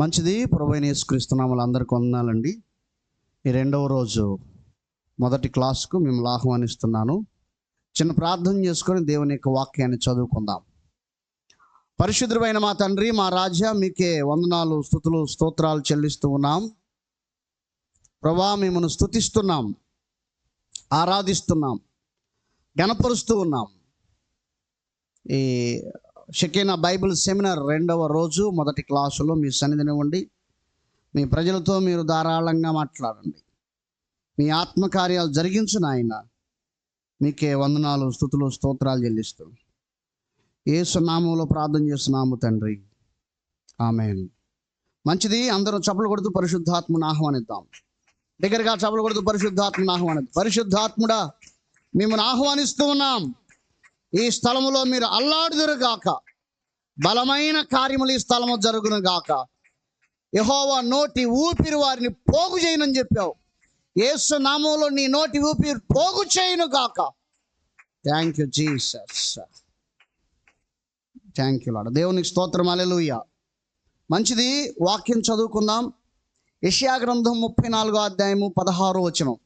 మంచిది. ప్రభువైన యేసుక్రీస్తు నామములో అందరికీ వందనాలండి. ఈ రెండవ రోజు మొదటి క్లాస్కు మిమ్మల్ని ఆహ్వానిస్తున్నాను. చిన్న ప్రార్థన చేసుకొని దేవుని యొక్క వాక్యాన్ని చదువుకుందాం. పరిశుద్ధమైన మా తండ్రి, మా రాజా, మీకే వందనాలు, స్తుతులు, స్తోత్రాలు చెల్లిస్తూ ఉన్నాం. ప్రభువా, మిమ్మల్ని స్తుతిస్తున్నాం, ఆరాధిస్తున్నాం, గణపరుస్తూ ఉన్నాం. ఈ షెకీనా బైబిల్ సెమినార్ రెండవ రోజు మొదటి క్లాసులో మీ సన్నిధిని ఉండి మీ ప్రజలతో మీరు ధారాళంగా మాట్లాడండి. మీ ఆత్మకార్యాలు జరిగించు నాయన. మీకే వందనాలు, స్తుతులు, స్తోత్రాలు చెల్లిస్తూ యేసు నామములో ప్రార్థన చేస్తున్నాము తండ్రి, ఆమేన్. మంచిది. అందరూ చప్పలు కొడుతూ పరిశుద్ధాత్మను ఆహ్వానిద్దాం. దగ్గరగా చప్పలు కొడుతూ పరిశుద్ధాత్మను ఆహ్వానిద్దాం. పరిశుద్ధాత్ముడా, మిమ్మల్ని ఆహ్వానిస్తూ ఉన్నాం. ఈ స్థలములో మీరు అల్లాడుదురుగాక, బలమైన కార్యములు ఈ స్థలము జరుగును గాక. యెహోవా నోటి ఊపిరి వారిని పోగు చేయనని చెప్పావు. యేసు నామములో నీ నోటి ఊపిరి పోగు చేయను గాక. Thank you Jesus, thank you lord. దేవునికి స్తోత్రం, హల్లెలూయా. మంచిది. వాక్యం చదువుకుందాం. యెషయా గ్రంథం 34వ అధ్యాయము 16వ వచనం.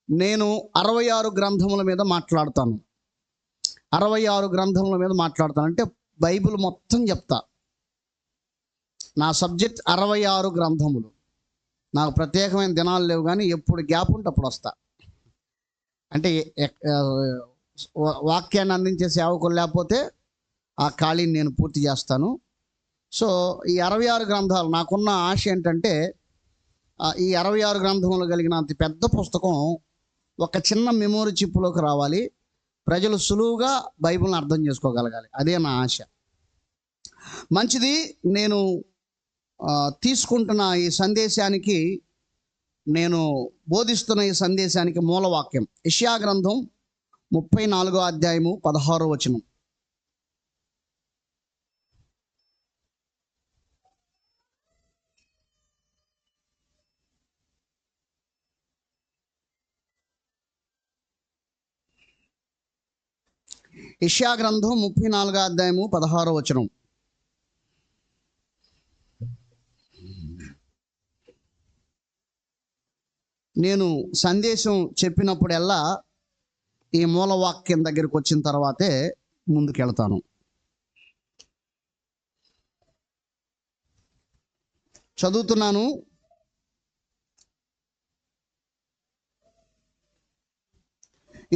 నేను 66 గ్రంథముల మీద మాట్లాడతాను. 66 గ్రంథముల మీద మాట్లాడతాను అంటే బైబిల్ మొత్తం చెప్తా. నా సబ్జెక్ట్ 66 గ్రంథములు. నాకు ప్రత్యేకమైన దినాలు లేవు, కానీ ఎప్పుడు గ్యాప్ ఉంటే అప్పుడు వస్తా. అంటే వాక్యాన్ని అందించే సేవకులు లేకపోతే ఆ ఖాళీని నేను పూర్తి చేస్తాను. సో ఈ 66 గ్రంథాలు, నాకున్న ఆశ ఏంటంటే ఈ 66 గ్రంథములు కలిగిన అతి పెద్ద పుస్తకం ఒక చిన్న మెమోరీ చిప్లోకి రావాలి. ప్రజలు సులువుగా బైబిల్ని అర్థం చేసుకోగలగాలి. అదే నా ఆశ. మంచిది. నేను తీసుకుంటున్న ఈ సందేశానికి, నేను బోధిస్తున్న ఈ సందేశానికి మూలవాక్యం యెషయా గ్రంథం 34వ అధ్యాయము 16వ వచనం. యెషయా గ్రంథం 34వ అధ్యాయము 16వ వచనం. నేను సందేశం చెప్పినప్పుడల్లా ఈ మూలవాక్యం దగ్గరికి వచ్చిన తర్వాతే ముందుకెళ్తాను. చదువుతున్నాను.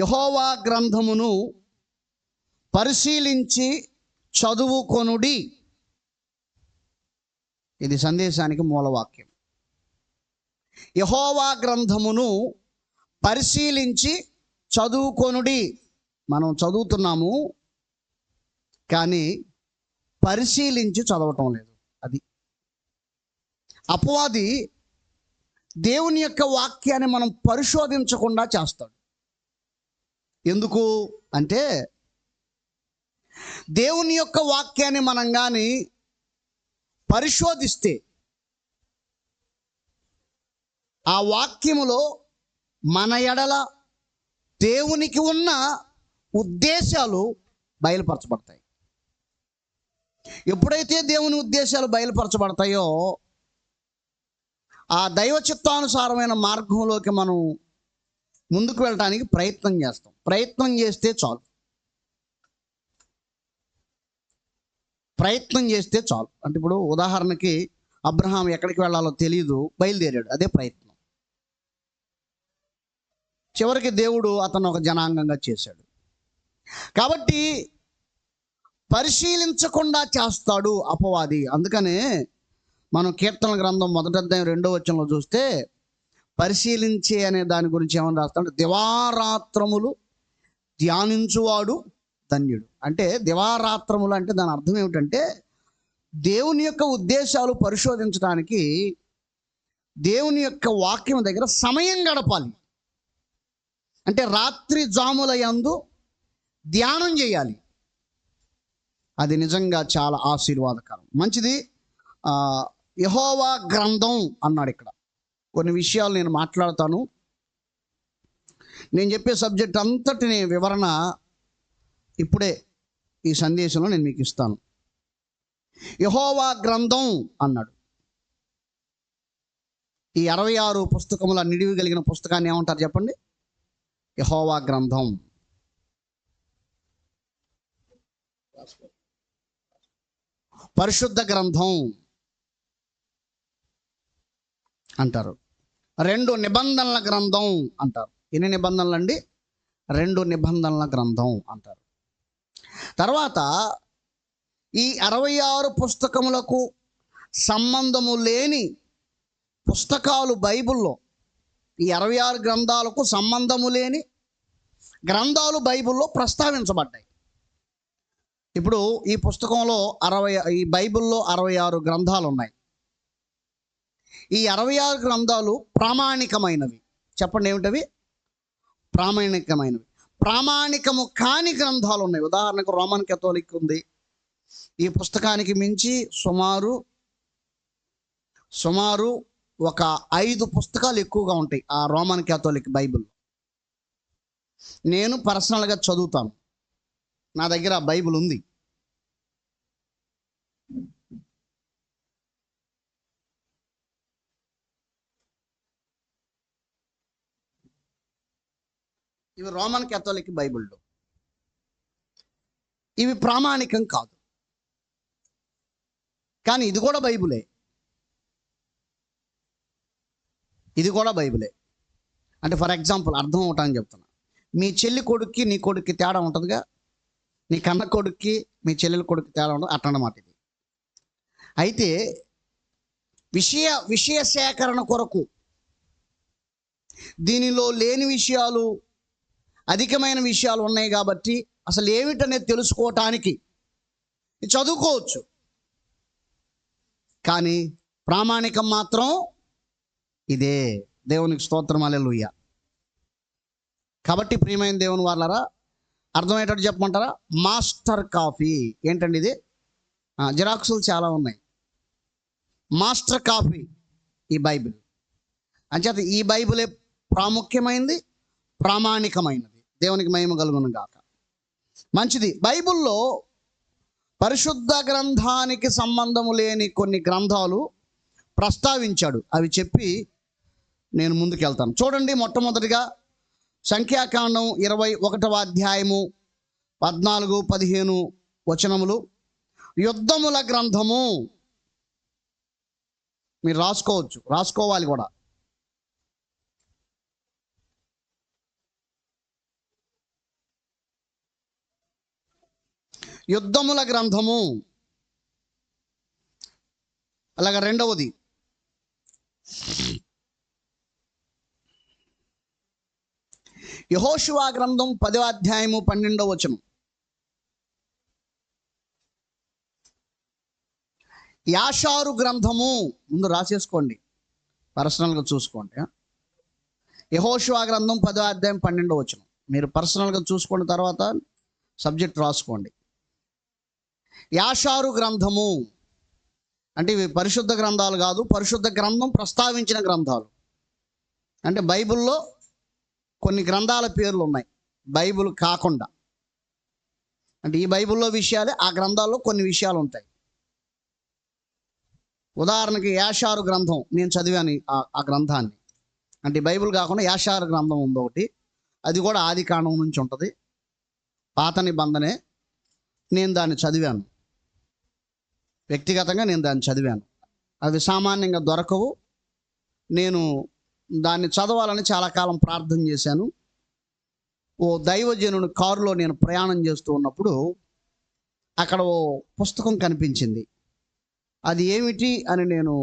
యెహోవా గ్రంథమును పరిశీలించి చదువుకొనుడి. ఇది సందేశానికి మూలవాక్యం. యెహోవా గ్రంథమును పరిశీలించి చదువుకొనుడి. మనం చదువుతున్నాము, కానీ పరిశీలించి చదవటం లేదు. అది అపవాది. దేవుని యొక్క వాక్యాన్ని మనం పరిశోధించకుండా చేస్తాడు. ఎందుకు అంటే, దేవుని యొక్క వాక్యాన్ని మనం కానీ పరిశోధిస్తే ఆ వాక్యములో మన ఎడల దేవునికి ఉన్న ఉద్దేశాలు బయలుపరచబడతాయి. ఎప్పుడైతే దేవుని ఉద్దేశాలు బయలుపరచబడతాయో ఆ దైవ చిత్తానుసారమైన మార్గంలోకి మనం ముందుకు వెళ్ళడానికి ప్రయత్నం చేస్తాం. ప్రయత్నం చేస్తే చాలు. ప్రయత్నం చేస్తే చాలు. అంటే ఇప్పుడు ఉదాహరణకి అబ్రహాం ఎక్కడికి వెళ్ళాలో తెలియదు, బయలుదేరాడు. అదే ప్రయత్నం. చివరికి దేవుడు అతను ఒక జనాంగంగా చేశాడు. కాబట్టి పరిశీలించకుండా చేస్తాడు అపవాది. అందుకనే మనం కీర్తనల గ్రంథం 1వ అధ్యాయం 2వ వచనంలో చూస్తే పరిశీలించే అనే దాని గురించి ఏమని రాస్తాడు? దివారాత్రములు ధ్యానించువాడు ధన్యుడు. అంటే దివారాత్రములు అంటే దాని అర్థం ఏమిటంటే, దేవుని యొక్క ఉద్దేశాలు పరిశోధించడానికి దేవుని యొక్క వాక్యం దగ్గర సమయం గడపాలి. అంటే రాత్రి జాముల యందు ధ్యానం చేయాలి. అది నిజంగా చాలా ఆశీర్వాదకరం. మంచిది. యెహోవా గ్రంథం అన్నాడు. ఇక్కడ కొన్ని విషయాలు నేను మాట్లాడతాను. నేను చెప్పే సబ్జెక్ట్ అంతటిని వివరణ ఇప్పుడే ఈ సందేశంలో నేను మీకు ఇస్తాను. యెహోవా గ్రంథం అన్నాడు. ఈ 66 పుస్తకముల నిడివి కలిగిన పుస్తకాన్ని ఏమంటారు చెప్పండి? యెహోవా గ్రంథం. పరిశుద్ధ గ్రంథం అంటారు. 2 నిబంధనల గ్రంథం అంటారు. ఎన్ని నిబంధనలు అండి? 2 నిబంధనల గ్రంథం అంటారు. తర్వాత ఈ 66 పుస్తకములకు సంబంధము లేని పుస్తకాలు బైబిల్లో, ఈ 66 గ్రంథాలకు సంబంధము లేని గ్రంథాలు బైబిల్లో ప్రస్తావించబడ్డాయి. ఇప్పుడు ఈ పుస్తకంలో ఈ బైబిల్లో 66 గ్రంథాలు ఉన్నాయి. ఈ 66 గ్రంథాలు ప్రామాణికమైనవి. చెప్పండి ఏమిటవి? ప్రామాణికమైనవి. ప్రామాణికము కాని గ్రంథాలు ఉన్నాయి. ఉదాహరణకు రోమన్ కేథోలిక్ ఉంది. ఈ పుస్తకానికి మించి సుమారు ఒక 5 పుస్తకాలు ఎక్కువగా ఉంటాయి ఆ రోమన్ కేథోలిక్ బైబిల్. నేను పర్సనల్గా చదువుతాను. నా దగ్గర ఆ బైబిల్ ఉంది. ఇవి రోమన్ కేథోలిక్ బైబిళ్ళు. ఇవి ప్రామాణికం కాదు, కానీ ఇది కూడా బైబిలే. ఇది కూడా బైబిలే. అంటే ఫర్ ఎగ్జాంపుల్ అర్థం అవటానికి చెప్తున్నా. మీ చెల్లి కొడుక్కి నీ కొడుక్కి తేడా ఉంటుందిగా. నీ కన్న కొడుక్కి మీ చెల్లెల కొడుక్కి తేడా ఉంటుంది అట్టన్నమాట ఇది. అయితే విషయ సేకరణ కొరకు దీనిలో లేని విషయాలు, అధికమైన విషయాలు ఉన్నాయి కాబట్టి అసలు ఏమిటనేది తెలుసుకోవటానికి చదువుకోవచ్చు. కానీ ప్రామాణికం మాత్రం ఇదే. దేవునికి స్తోత్రం, హల్లెలూయా. కాబట్టి ప్రియమైన దేవుని వాళ్ళారా, అర్థమయ్యేటట్టు చెప్పమంటారా? మాస్టర్ కాపీ ఏంటండి ఇది? జిరాక్సులు చాలా ఉన్నాయి. మాస్టర్ కాపీ ఈ బైబిల్. అంచేత ఈ బైబిలే ప్రాముఖ్యమైనది, ప్రామాణికమైనది. దేవునికి మహిమ కలుగును గాక. మంచిది. బైబిల్లో పరిశుద్ధ గ్రంథానికి సంబంధము లేని కొన్ని గ్రంథాలు ప్రస్తావించాడు. అవి చెప్పి నేను ముందుకెళ్తాను. చూడండి, మొట్టమొదటిగా సంఖ్యాకాండం 21వ అధ్యాయము 14-15 వచనములు. యుద్ధముల గ్రంథము. మీరు రాసుకోవాలి కూడా. యుద్ధముల గ్రంథము. అలాగే రెండవది యెహోషువ గ్రంథం 10వ అధ్యాయము 12వ వచనం. యాషారు గ్రంథము. ముందు రాసేసుకోండి, పర్సనల్గా చూసుకోండి. యెహోషువ గ్రంథం 10వ అధ్యాయం 12వ వచనం. మీరు పర్సనల్గా చూసుకున్న తర్వాత సబ్జెక్ట్ రాసుకోండి. యాషారు గ్రంథము అంటే ఇవి పరిశుద్ధ గ్రంథాలు కాదు, పరిశుద్ధ గ్రంథం ప్రస్తావించిన గ్రంథాలు. అంటే బైబిల్లో కొన్ని గ్రంథాల పేర్లు ఉన్నాయి బైబిల్ కాకుండా. అంటే ఈ బైబిల్లో విషయాలే ఆ గ్రంథాల్లో కొన్ని విషయాలు ఉంటాయి. ఉదాహరణకి యాషారు గ్రంథం నేను చదివాను ఆ గ్రంథాన్ని. అంటే బైబిల్ కాకుండా యాషారు గ్రంథం ఉంది ఒకటి. అది కూడా ఆది కాండం నుంచి ఉంటుంది, పాత నిబంధనే. నేను దాన్ని చదివాను, వ్యక్తిగతంగా నేను దాన్ని చదివాను. అవి సామాన్యంగా దొరకవు. నేను దాన్ని చదవాలని చాలా కాలం ప్రార్థన చేశాను. ఓ దైవజనుని కారులో నేను ప్రయాణం చేస్తూ ఉన్నప్పుడు అక్కడ ఓ పుస్తకం కనిపించింది. అది ఏమిటి అని నేను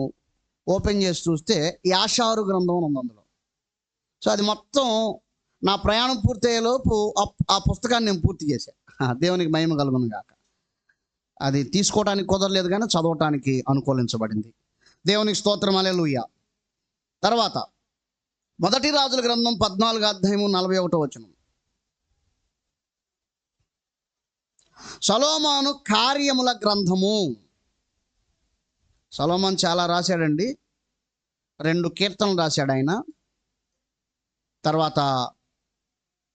ఓపెన్ చేసి చూస్తే యాషారు గ్రంథం ఉంది అందులో. సో అది మొత్తం నా ప్రయాణం పూర్తయ్యేలోపు ఆ పుస్తకాన్ని నేను పూర్తి చేశాను. దేవునికి మహిమ కలుగును గాక. అది తీసుకోవడానికి కుదరలేదు కానీ చదవటానికి అనుకూలించబడింది. దేవునికి స్తోత్రం, హల్లెలూయా. తర్వాత మొదటి రాజుల గ్రంథం 14వ అధ్యాయము 41వ వచనం. సొలొమోను కార్యముల గ్రంథము. సొలొమోను చాలా రాశాడండి. 2 కీర్తనలు రాశాడు ఆయన. తర్వాత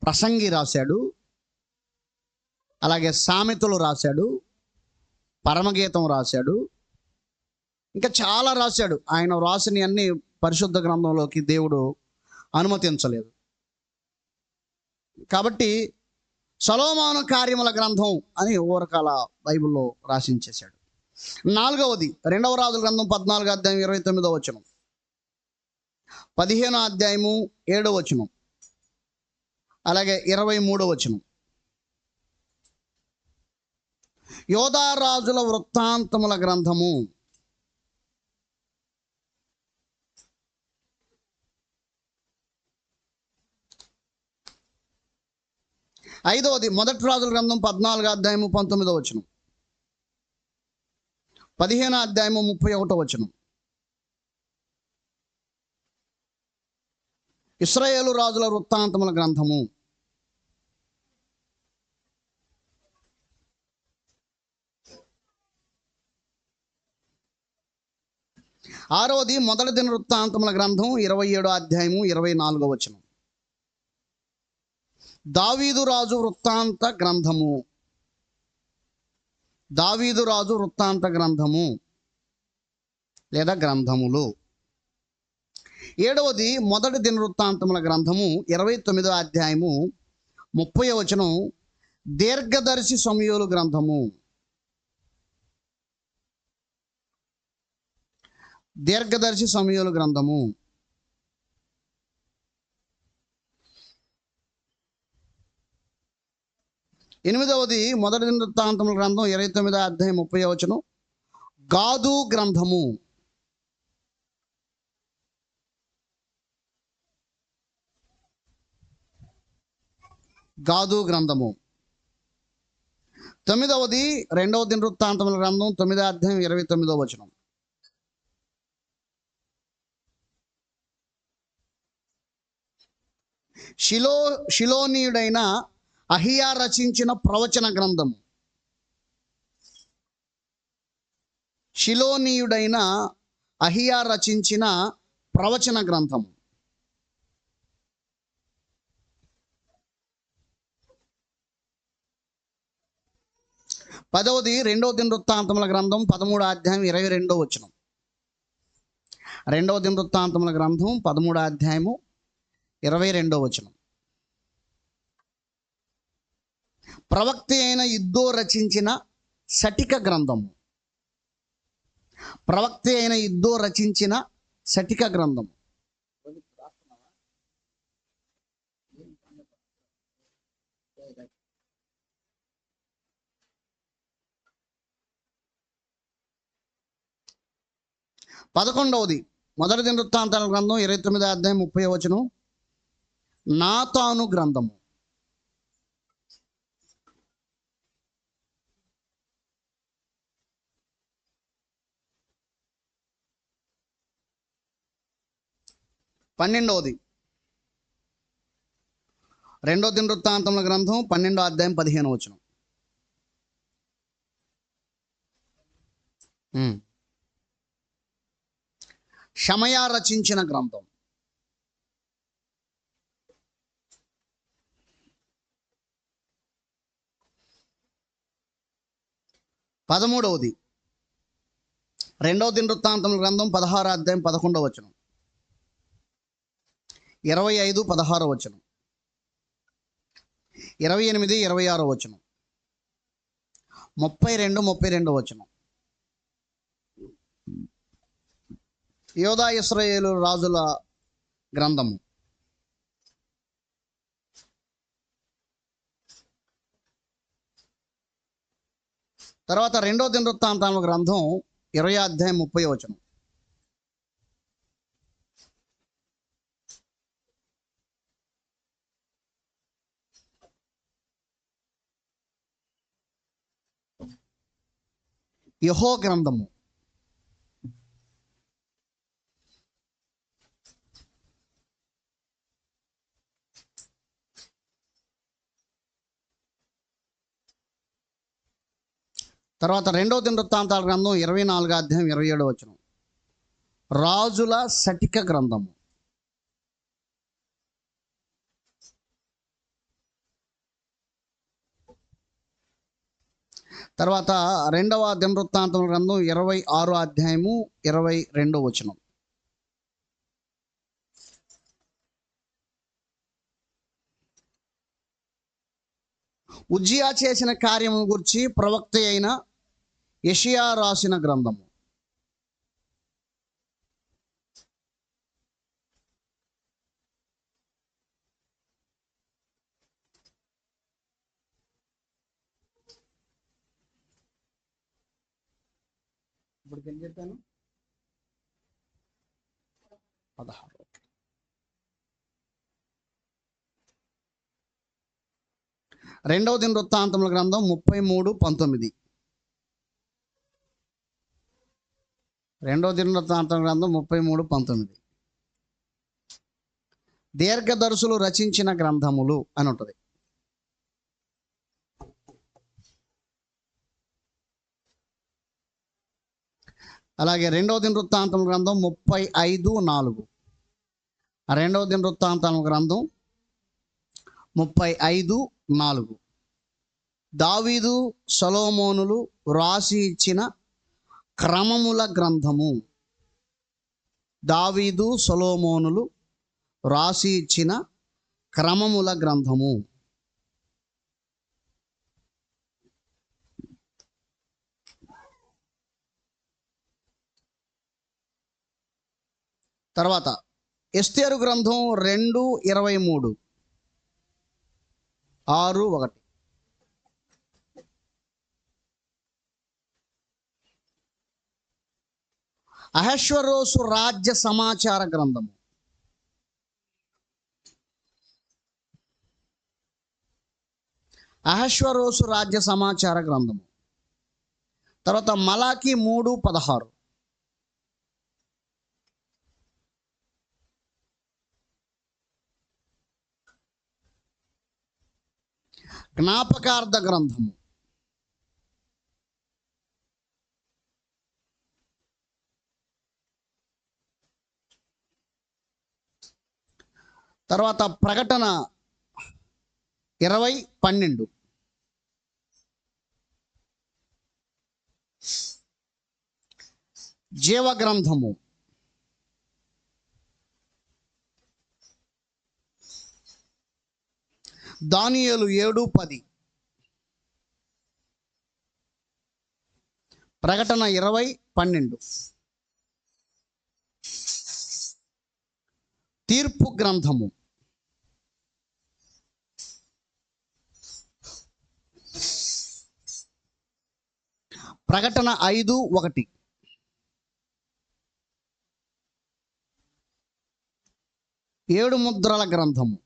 ప్రసంగి రాశాడు, అలాగే సామెతలు రాశాడు, పరమగీతం రాశాడు, ఇంకా చాలా రాశాడు. ఆయన వ్రాసిని అన్ని పరిశుద్ధ గ్రంథంలోకి దేవుడు అనుమతించలేదు. కాబట్టి సొలొమోను కార్యముల గ్రంథం అని ఊరకాల బైబిల్లో రాసించేశాడు. నాలుగవది 2వ రాజుల గ్రంథం 14వ అధ్యాయం 29వ వచనం, 15వ అధ్యాయము 7వ వచనం, అలాగే 23వ వచనం. యోధా రాజుల వృత్తాంతముల గ్రంథము, ఐదవది 1 రాజుల గ్రంథం 14వ అధ్యాయము 19వ వచనం, 15వ అధ్యాయము 31వ వచనం. ఇశ్రాయేలు రాజుల వృత్తాంతముల గ్రంథము, ఆరవది 1 దినవృత్తాంతముల గ్రంథం 27వ అధ్యాయము 24వ వచనం. దావీదు రాజు వృత్తాంత గ్రంథము, దావీదు రాజు వృత్తాంత గ్రంథము లేదా గ్రంథములు. ఏడవది 1 దినవృత్తాంతముల గ్రంథము 29వ అధ్యాయము 30వ వచనం, దీర్ఘదర్శి సమూయేలు గ్రంథము, దీర్ఘదర్శి సమూయేలు గ్రంథము. ఎనిమిదవది 1 దినవృత్తాంతముల గ్రంథం 29వ అధ్యాయం 30వ వచనం, గాదు గ్రంథము, గాదు గ్రంథము. తొమ్మిదవది 2వ దినవృత్తాంతముల గ్రంథం 9వ అధ్యాయం 29వ వచనం. షిలోనీయుడైన అహియా రచించిన ప్రవచన గ్రంథము, షిలోనీయుడైన అహియా రచించిన ప్రవచన గ్రంథము. పదవది 2వ దినవృత్తాంతముల గ్రంథం 13వ అధ్యాయం 22వ వచనం, 2వ దినవృత్తాంతముల గ్రంథం 13వ అధ్యాయము 22వ వచనం. ప్రవక్త అయిన ఇద్దో రచించిన శటిక గ్రంథము, ప్రవక్త అయిన ఇద్దో రచించిన శటిక గ్రంథము. పదకొండవది 1 దినవృత్తాంతాల గ్రంథం 29వ అధ్యాయం 30వ వచనం, నాతాను గ్రంథము. పన్నెండవది 2వ దినవృత్తాంతముల గ్రంథం 12వ అధ్యాయం 15వ వచనం. షమయా రచించిన గ్రంథం. పదమూడవది 2వ దినవృత్తాంతముల గ్రంథం 16వ అధ్యాయం 11వ వచనం, 25, 16వ వచనం, 28, 26వ వచనం, 32, 32వ వచనం. యోధా ఇశ్రాయేలు రాజుల గ్రంథము. తర్వాత 2వ దినవృత్తాంతాల గ్రంథం 20వ అధ్యాయం 30వ వచనం. యెహో గ్రంథము. తర్వాత 2వ దినవృత్తాంతాల గ్రంథం 24వ అధ్యాయం 27వ వచనం, రాజుల శటిక గ్రంథము. తర్వాత రెండవ దినవృత్తాంతముల గ్రంథం 26 అధ్యాయము 22 వచనం. ఉజ్జియా చేసిన కార్యము గురించి ప్రవక్త అయిన యెషయా రాసిన గ్రంథము. ఇప్పుడు ఏం చెప్పాను? 16. రెండవ దినవృత్తాంతముల గ్రంథం 33:19. రెండవ దినవృత్తాంతముల గ్రంథం 33:19. దీర్ఘదర్శులు రచించిన గ్రంథములు అని ఉంటుంది. అలాగే రెండవ దినవృత్తాంతముల గ్రంథం 35:4. రెండవ దినవృత్తాంతముల గ్రంథం 35:4. దావీదు సొలొమోనులు రాసి ఇచ్చిన క్రమముల గ్రంథము. దావీదు సొలొమోనులు రాసి ఇచ్చిన క్రమముల గ్రంథము. తర్వాత ఎస్తేరు గ్రంథం 2:23. 6:1. అహష్వేరోషు రాజ్య సమాచార గ్రంథము. అహష్వేరోషు రాజ్య సమాచార గ్రంథము. తర్వాత మలాకి 3:16. జ్ఞాపకార్థ గ్రంథము. తర్వాత ప్రకటన 20:12. జీవ గ్రంథము. దానియేలు 7:10. ప్రకటన 20:12. తీర్పు గ్రంథము. ప్రకటన 5:1. 7 ముద్రల గ్రంథము.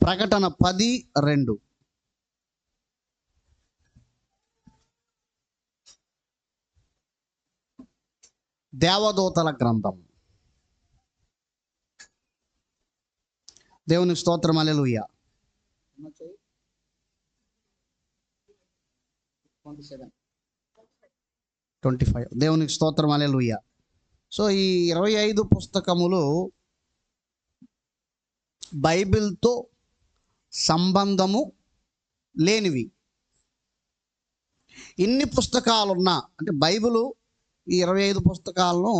ప్రకటన 10:2. దేవదూతల గ్రంథం. దేవుని స్తోత్రం, హల్లెలూయా. 25. దేవునికి స్తోత్రం, హల్లెలూయా. సో ఈ 25 పుస్తకములు బైబిల్తో సంబంధము లేనివి. ఇన్ని పుస్తకాలున్నా అంటే బైబిలు ఈ 25 పుస్తకాలను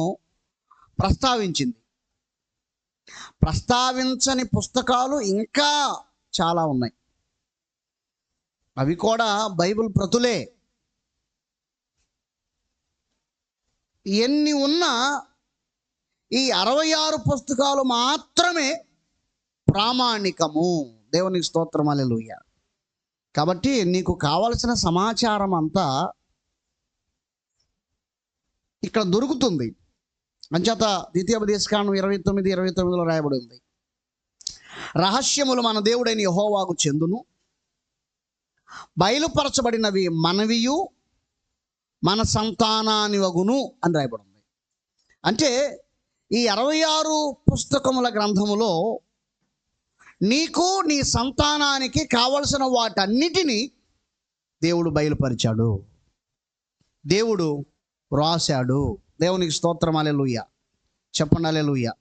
ప్రస్తావించింది. ప్రస్తావించని పుస్తకాలు ఇంకా చాలా ఉన్నాయి. అవి కూడా బైబిల్ ప్రతులే. ఎన్ని ఉన్నా ఈ 66 పుస్తకాలు మాత్రమే ప్రామాణికము. దేవునికి స్తోత్రం, హల్లెలూయా. కాబట్టి నీకు కావలసిన సమాచారం అంతా ఇక్కడ దొరుకుతుంది. అంచేత ద్వితీయోపదేశకాండం 29:29లో రాయబడి ఉంది, రహస్యములు మన దేవుడైన యెహోవాకు చెందును, బయలుపరచబడినవి మనవియు మన సంతానాని వగును అని రాయబడి ఉంది. అంటే ఈ 66 పుస్తకముల గ్రంథములో నీకు నీ సంతానానికి కావలసిన వాటన్నిటినీ దేవుడు బయలుపరిచాడు, దేవుడు రాశాడు. దేవునికి స్తోత్రం, హల్లెలూయా. చెప్పండి హల్లెలూయా.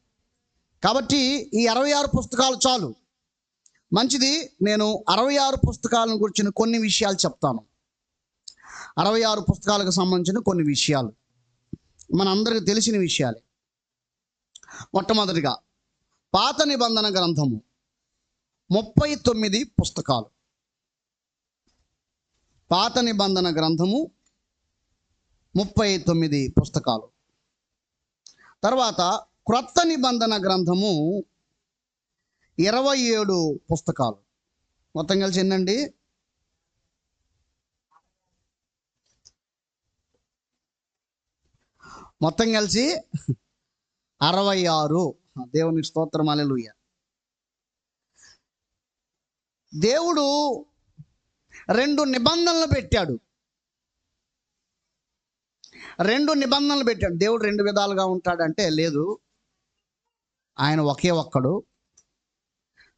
కాబట్టి ఈ 66 పుస్తకాలు చాలు. మంచిది. నేను 66 పుస్తకాలను గురించిన కొన్ని విషయాలు చెప్తాను. 66 పుస్తకాలకు సంబంధించిన కొన్ని విషయాలు మనందరికీ తెలిసిన విషయాలే. మొట్టమొదటిగా పాత నిబంధన గ్రంథము 39 పుస్తకాలు. పాత నిబంధన గ్రంథము 39 పుస్తకాలు. తర్వాత క్రొత్త నిబంధన గ్రంథము 27 పుస్తకాలు. మొత్తం కలిసి ఎన్నండి? మొత్తం కలిసి 66. దేవునికి స్తోత్రం, హల్లెలూయా. దేవుడు 2 నిబంధనలు పెట్టాడు. 2 నిబంధనలు పెట్టాడు. దేవుడు 2 విధాలుగా ఉంటాడంటే లేదు, ఆయన ఒకే ఒక్కడు.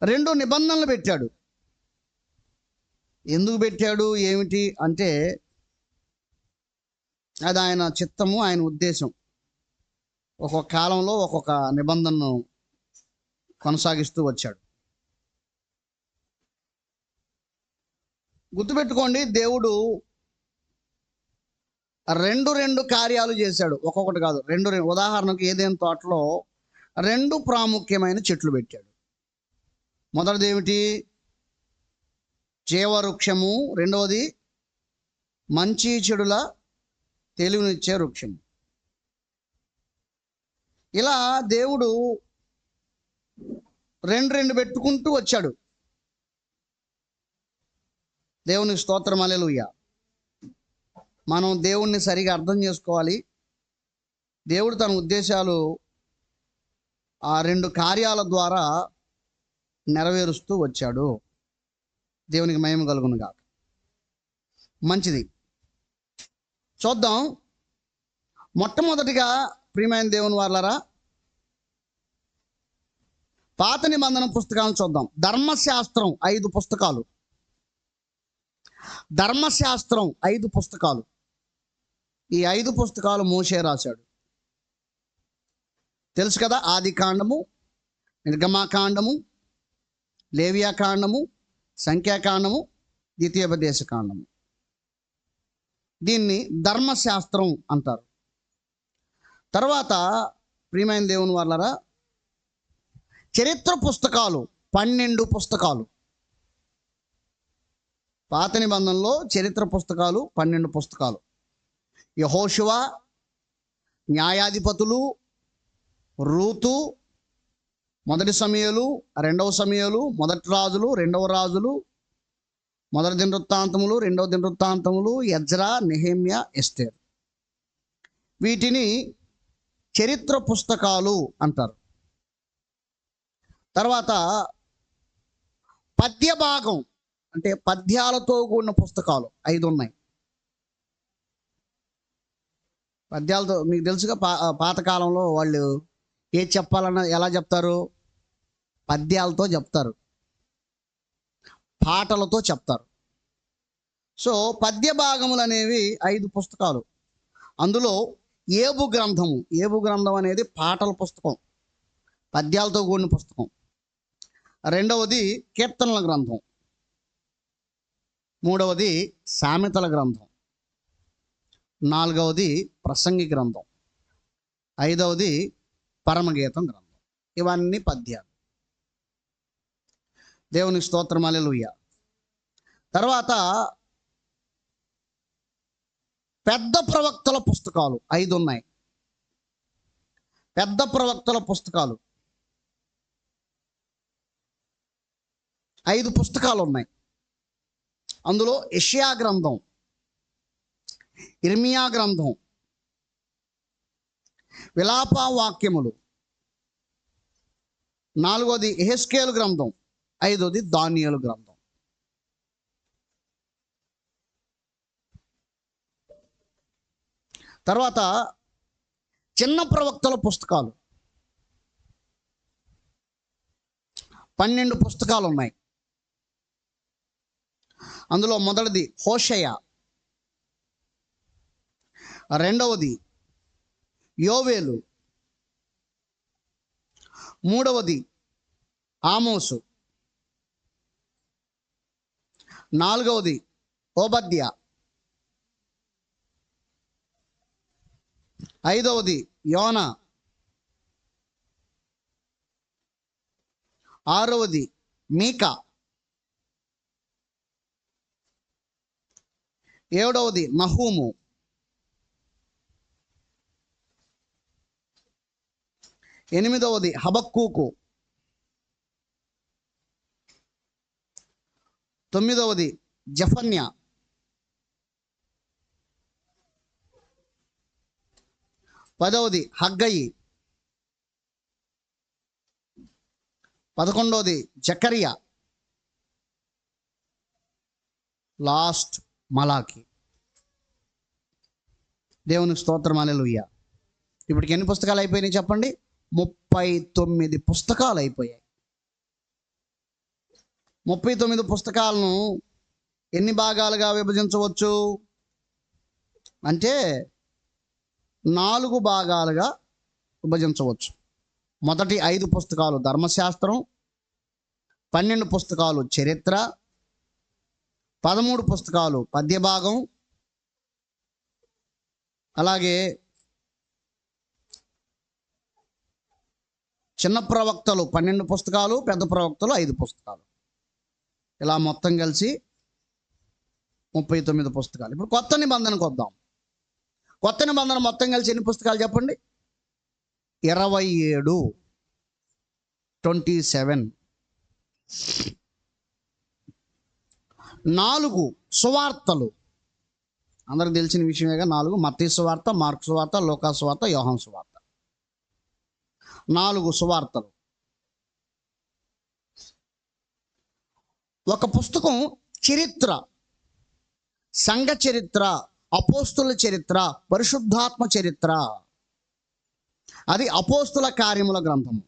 2 నిబంధనలు పెట్టాడు. ఎందుకు పెట్టాడు ఏమిటి అంటే అది ఆయన చిత్తము, ఆయన ఉద్దేశం. ఒక్కొక్క కాలంలో ఒక్కొక్క నిబంధనను కొనసాగిస్తూ వచ్చాడు. గుర్తుపెట్టుకోండి, దేవుడు 2 కార్యాలు చేశాడు, ఒక్కొక్కటి కాదు. 2 ఉదాహరణకు ఏదైనా తోటలో 2 ప్రాముఖ్యమైన చెట్లు పెట్టాడు. మొదటిది ఏమిటి? జీవవృక్షము. రెండవది మంచి చెడుల తెలివినిచ్చే వృక్షము. ఇలా దేవుడు 2 పెట్టుకుంటూ వచ్చాడు. దేవునికి స్తోత్రం, హల్లెలూయా. మనం దేవుణ్ణి సరిగా అర్థం చేసుకోవాలి. దేవుడు తన ఉద్దేశాలు ఆ 2 కార్యాల ద్వారా నెరవేరుస్తూ వచ్చాడు. దేవునికి మహిమ కలుగును గాక. మంచిది, చూద్దాం. మొట్టమొదటిగా ప్రియమైన దేవుని వారలారా, పాత నిబంధన పుస్తకాలను చూద్దాం. ధర్మశాస్త్రం 5 పుస్తకాలు. ధర్మశాస్త్రం 5 పుస్తకాలు. ఈ 5 పుస్తకాలు మోషే రాశాడు. తెలుసు కదా, ఆది కాండము, నిర్గమాకాండము, లేవియాకాండము, సంఖ్యాకాండము, ద్వితీయోపదేశ కాండము. దీన్ని ధర్మశాస్త్రం అంటారు. తర్వాత ప్రియమైన దేవుని వాళ్ళరా, చరిత్ర పుస్తకాలు 12 పుస్తకాలు. పాత నిబంధనలో చరిత్ర పుస్తకాలు 12 పుస్తకాలు. యెహోషువ, న్యాయాధిపతులు, రూతు, మొదటి సమూయేలు, రెండవ సమూయేలు, మొదటి రాజులు, రెండవ రాజులు, మొదటి దినవృత్తాంతములు, రెండవ దినవృత్తాంతములు, ఎజ్రా, నెహెమ్యా, ఎస్తేర్. వీటిని చరిత్ర పుస్తకాలు అంటారు. తర్వాత పద్య భాగం అంటే పద్యాలతో కూడిన పుస్తకాలు 5 ఉన్నాయి. పద్యాలతో మీకు తెలుసుగా, పాతకాలంలో వాళ్ళు ఏది చెప్పాలన్నా ఎలా చెప్తారు? పద్యాలతో చెప్తారు, పాటలతో చెప్తారు. సో పద్య భాగములు అనేవి 5 పుస్తకాలు. అందులో ఏబు గ్రంథము. ఏబు గ్రంథం అనేది పాటల పుస్తకం, పద్యాలతో కూడిన పుస్తకం. రెండవది కీర్తనల గ్రంథం. మూడవది సామెతల గ్రంథం. నాలుగవది ప్రసంగి గ్రంథం. ఐదవది పరమగీతం గ్రంథం. ఇవన్నీ పద్యాలు. దేవుని స్తోత్రం, హల్లెలూయా. తర్వాత పెద్ద ప్రవక్తల పుస్తకాలు 5 ఉన్నాయి. పెద్ద ప్రవక్తల పుస్తకాలు 5 పుస్తకాలు ఉన్నాయి. అందులో యెషయా గ్రంథం, ఇర్మియా గ్రంథం, విలాప వాక్యములు, 4వది యెహెజ్కేలు గ్రంథం, 5వది దానియేలు గ్రంథం. తర్వాత చిన్న ప్రవక్తల పుస్తకాలు 12 పుస్తకాలు ఉన్నాయి. అందులో మొదటిది హోషేయ, రెండవది యోవేలు, మూడవది ఆమోసు, నాలుగవది ఓబద్య, ఐదవది యోనా, ఆరవది మీకా, ఏడవది నహూము, ఎనిమిదవది హబక్కూకు, తొమ్మిదవది జఫన్య, పదవది హగ్గయి, 11వది జకరియా, లాస్ట్ మలాకి. దేవునికి స్తోత్రం, హల్లెలూయా. ఇప్పటికి ఎన్ని పుస్తకాలు అయిపోయినాయి చెప్పండి? 39 పుస్తకాలు అయిపోయాయి. 39 పుస్తకాలను ఎన్ని భాగాలుగా విభజించవచ్చు అంటే 4 భాగాలుగా విభజించవచ్చు. మొదటి 5 పుస్తకాలు ధర్మశాస్త్రం, 12 పుస్తకాలు చరిత్ర, 13 పుస్తకాలు పద్యభాగం, అలాగే చిన్న ప్రవక్తలు 12 పుస్తకాలు, పెద్ద ప్రవక్తలు 5 పుస్తకాలు, ఇలా మొత్తం కలిసి 39 పుస్తకాలు. ఇప్పుడు కొత్త నిబంధనకు వద్దాం. కొత్త నిబంధన మొత్తం కలిసి ఎన్ని పుస్తకాలు చెప్పండి? 27. 27. 4 సువార్తలు, అందరికి తెలిసిన విషయమేగా. 4: మత్తయి సువార్త, మార్కు సువార్త, లూకా సువార్త, యోహాను సువార్త. 4 సువార్తలు. ఒక పుస్తకం చరిత్ర, సంఘ చరిత్ర, అపోస్తుల చరిత్ర, పరిశుద్ధాత్మ చరిత్ర. అది అపోస్తుల కార్యముల గ్రంథము.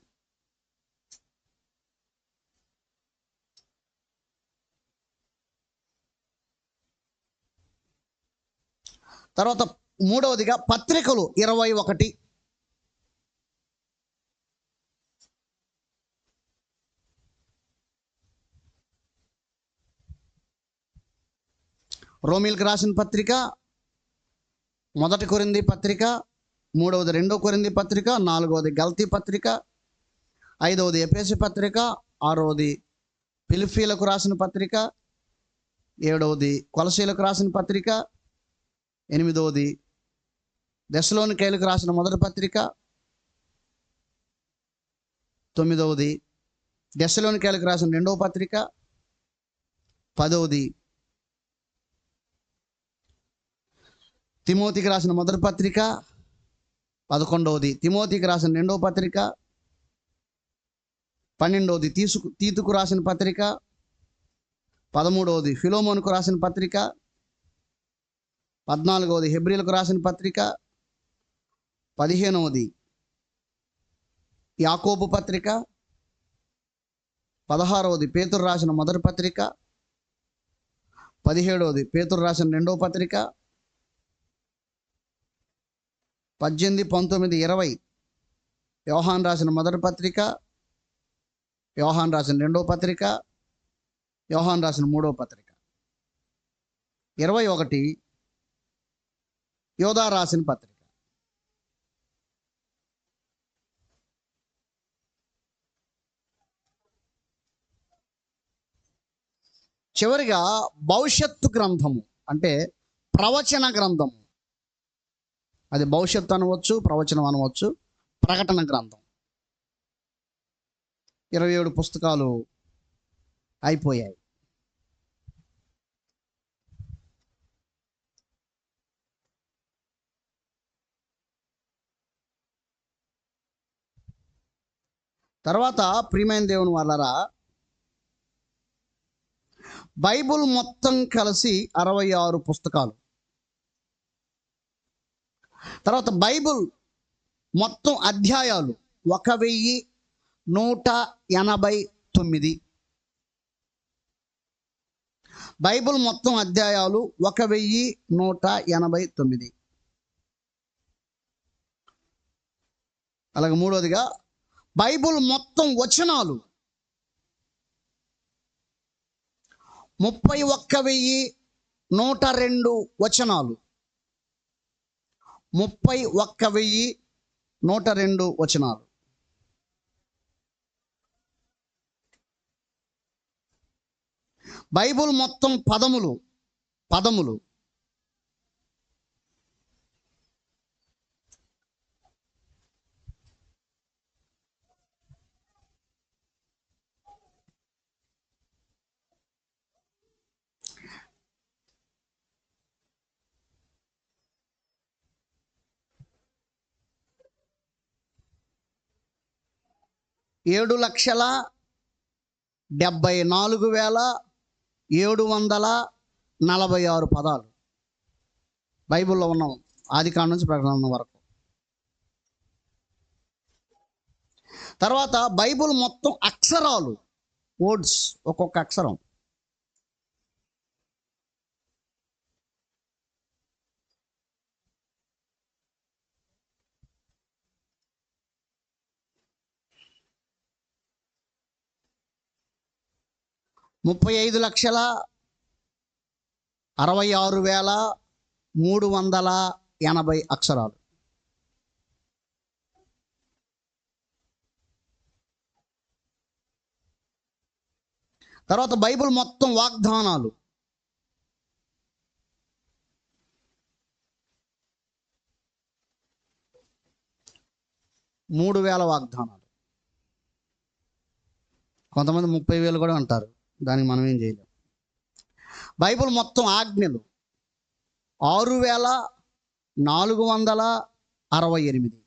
తర్వాత మూడవదిగా పత్రికలు 21. రోమీలకు రాసిన పత్రిక, మొదటి కొరింథీ పత్రిక, మూడవది 2వ కొరింథీ పత్రిక, 4వది గలతీ పత్రిక, 5వది ఎఫెసీ పత్రిక, 6వది ఫిలిప్పీలకు రాసిన పత్రిక, 7వది కొలసీలకు రాసిన పత్రిక, 8వది దెస్సలోనికైలకు రాసిన మొదటి పత్రిక, 9వది దెస్సలోనికైలకు రాసిన 2వ పత్రిక, 10వది తిమోతికి రాసిన మొదటి పత్రిక, 11వది తిమోతికి రాసిన 2వ పత్రిక, 12వది తీతుకు రాసిన పత్రిక, 13వది ఫిలోమోనుకు రాసిన పత్రిక, 14వది హెబ్రీలకు రాసిన పత్రిక, 15వది యాకోబు పత్రిక, 16వది పేతురు రాసిన మొదటి పత్రిక, 17వది పేతురు రాసిన 2వ పత్రిక, 18, 19, 20 యోహాను రాసిన మొదటి పత్రిక, యోహాను రాసిన 2వ పత్రిక, యోహాను రాసిన 3వ పత్రిక, 21 యోధా రాసిన పత్రిక. చివరిగా భవిష్యత్తు గ్రంథము అంటే ప్రవచన గ్రంథము. అది భవిష్యత్తు అనవచ్చు, ప్రవచనం అనవచ్చు. ప్రకటన గ్రంథం 27 పుస్తకాలు అయిపోయాయి. తర్వాత ప్రియమైన దేవుని వాళ్ళారా, బైబుల్ మొత్తం కలిసి 66 పుస్తకాలు. తర్వాత బైబుల్ మొత్తం అధ్యాయాలు 1189. బైబుల్ మొత్తం అధ్యాయాలు 1189. అలాగే మూడవదిగా బైబిల్ మొత్తం వచనాలు 31,102 వచనాలు. 31,102 వచనాలు. బైబిల్ మొత్తం పదములు 7,74,746 పదాలు బైబిల్లో ఉన్నాం, ఆది కాండం నుంచి ప్రకటన వరకు. తర్వాత బైబిల్ మొత్తం అక్షరాలు, వర్డ్స్, ఒక్కొక్క అక్షరం. $35,66,380 అక్షరాలు. తర్వాత బైబిల్ మొత్తం వాగ్దానాలు 3,000 వాగ్దానాలు. కొంతమంది 30,000 కూడా అంటారు, దానికి మనం ఏం చేయలేం. బైబిల్ మొత్తం ఆజ్ఞలు 6,468.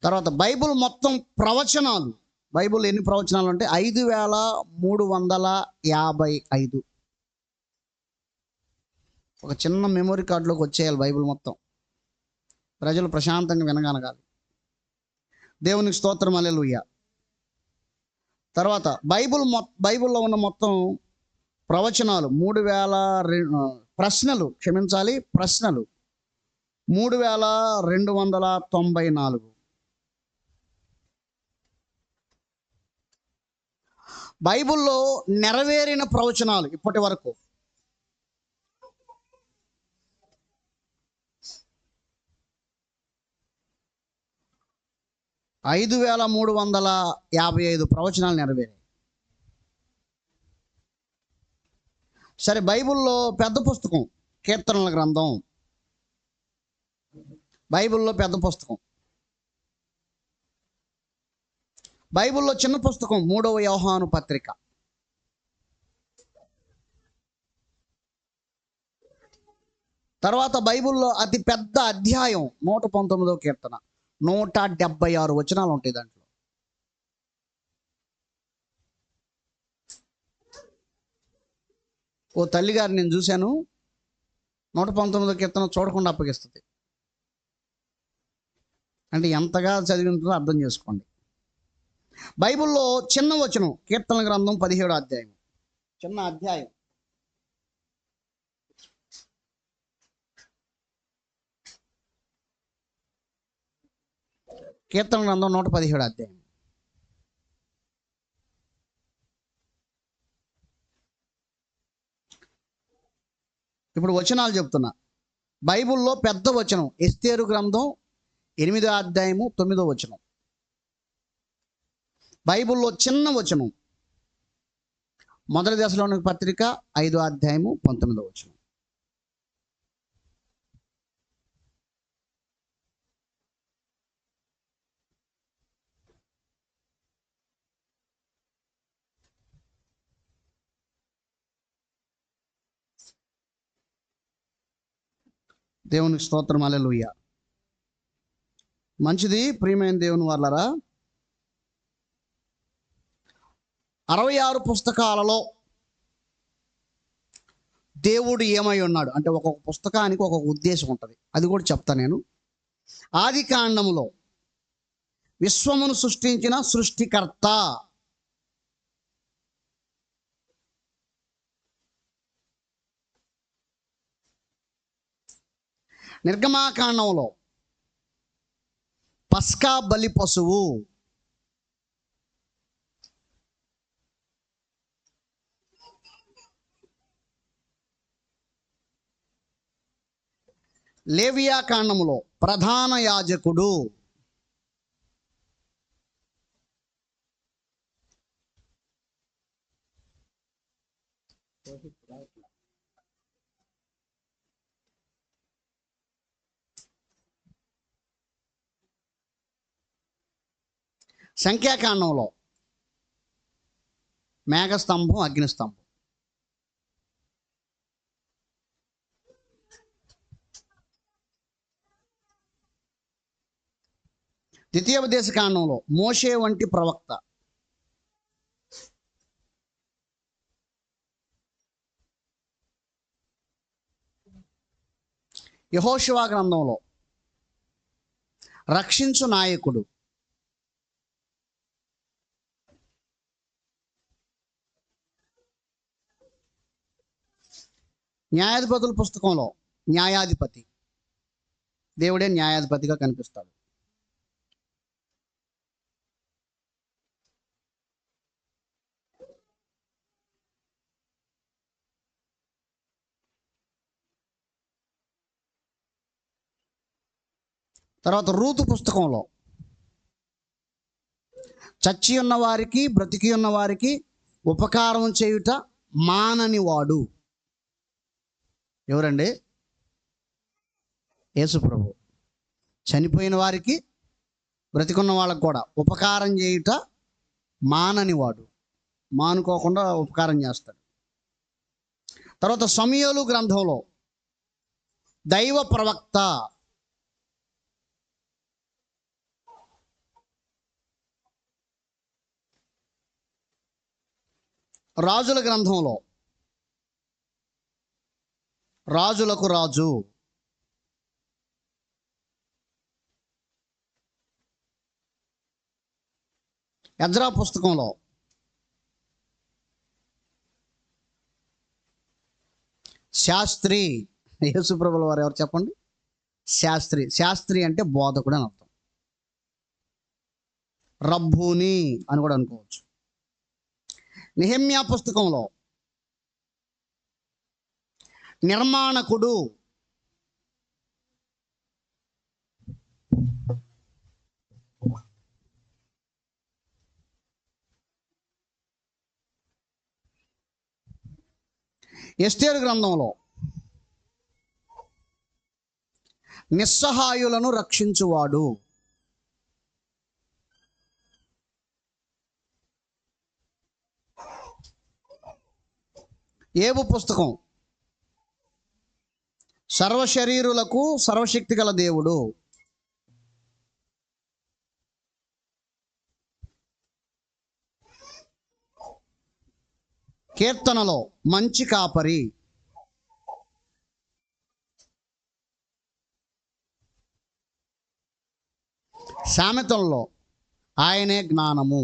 తర్వాత బైబిల్ మొత్తం ప్రవచనాలు, బైబిల్ ఎన్ని ప్రవచనాలు అంటే 5,355. ఒక చిన్న మెమొరీ కార్డులోకి వచ్చేయాలి బైబిల్ మొత్తం, ప్రజలు ప్రశాంతంగా వినగలగాలి. దేవునికి స్తోత్రం, హల్లెలూయా. తర్వాత బైబిల్లో ఉన్న మొత్తం ప్రవచనాలు 3,000 ప్రశ్నలు 3,294. బైబిల్లో నెరవేరిన ప్రవచనాలు ఇప్పటి వరకు 5,355 ప్రవచనాలు నెరవేరాయి. సరే, బైబిల్లో పెద్ద పుస్తకం కీర్తనల గ్రంథం, బైబిల్లో పెద్ద పుస్తకం. బైబిల్లో చిన్న పుస్తకం 3వ యోహాను పత్రిక. తర్వాత బైబిల్లో అతి పెద్ద అధ్యాయం 119వ కీర్తన, 176 వచనాలు ఉంటాయి దాంట్లో. ఓ తల్లిగారు నేను చూశాను, 119వ కీర్తన చూడకుండా అప్పగిస్తుంది అంటే ఎంతగా చదివి ఉంటుందో అర్థం చేసుకోండి. బైబిల్లో చిన్న వచనం కీర్తన గ్రంథం 17వ అధ్యాయం, చిన్న అధ్యాయం. కీర్తన గ్రంథం 117వ అధ్యాయం. ఇప్పుడు వచనాలు చెప్తున్నా. బైబిల్లో పెద్ద వచనం ఎస్తేరు గ్రంథం 8వ అధ్యాయము 9వ వచనం. బైబిల్లో చిన్న వచనం మొదటి దశలోని పత్రిక 5వ అధ్యాయము 19వ వచనం. దేవునికి స్తోత్రం, హల్లెలూయా. మంచిది ప్రియమైన దేవుని వాళ్ళరా, 66 పుస్తకాలలో దేవుడు ఏమై ఉన్నాడు అంటే ఒక్కొక్క పుస్తకానికి ఒక్కొక్క ఉద్దేశం ఉంటుంది, అది కూడా చెప్తా నేను. ఆది కాండములో విశ్వమును సృష్టించిన సృష్టికర్త, నిర్గమాకాండంలో పస్కా బలి పశువు. లేవియా కాండములో ప్రధాన యాజకుడు. సంఖ్యాకాండంలో మేఘస్తంభం, అగ్నిస్తంభం. ద్వితీయోపదేశ కాండంలో మోషే వంటి ప్రవక్త. యెహోషువ గ్రంథంలో రక్షించు నాయకుడు. న్యాయాధిపతుల పుస్తకంలో న్యాయాధిపతి. దేవుడే న్యాయాధిపతిగా కనిపిస్తాడు. తర్వాత రూతు పుస్తకంలో చచ్చి ఉన్న వారికి, బ్రతికి ఉన్న వారికి ఉపకారం చేయుట మానని వాడు. ఎవరండి? యేసు ప్రభు. చనిపోయిన వారికి, బ్రతికున్న వాళ్ళకు కూడా ఉపకారం చేయుట మానని వాడు. మానుకోకుండా ఉపకారం చేస్తాడు. తర్వాత సమూయేలు గ్రంథంలో దైవ ప్రవక్త. రాజుల గ్రంథంలో రాజులకు రాజు. ఎజ్రా పుస్తకంలో శాస్త్రి. యేసుప్రభుల వారు ఎవరు చెప్పండి? శాస్త్రి. శాస్త్రి అంటే బోధకుడు అని అర్థం. రబ్బూని అని కూడా అనుకోవచ్చు. నెహెమ్యా పుస్తకంలో నిర్మాణకుడు. ఎస్తేరు గ్రంథంలో నిస్సహాయులను రక్షించువాడు. ఏబు పుస్తకం సర్వశరీరులకు సర్వశక్తి గల దేవుడు. కీర్తనలో మంచి కాపరి. సామెతల్లో ఆయనే జ్ఞానము.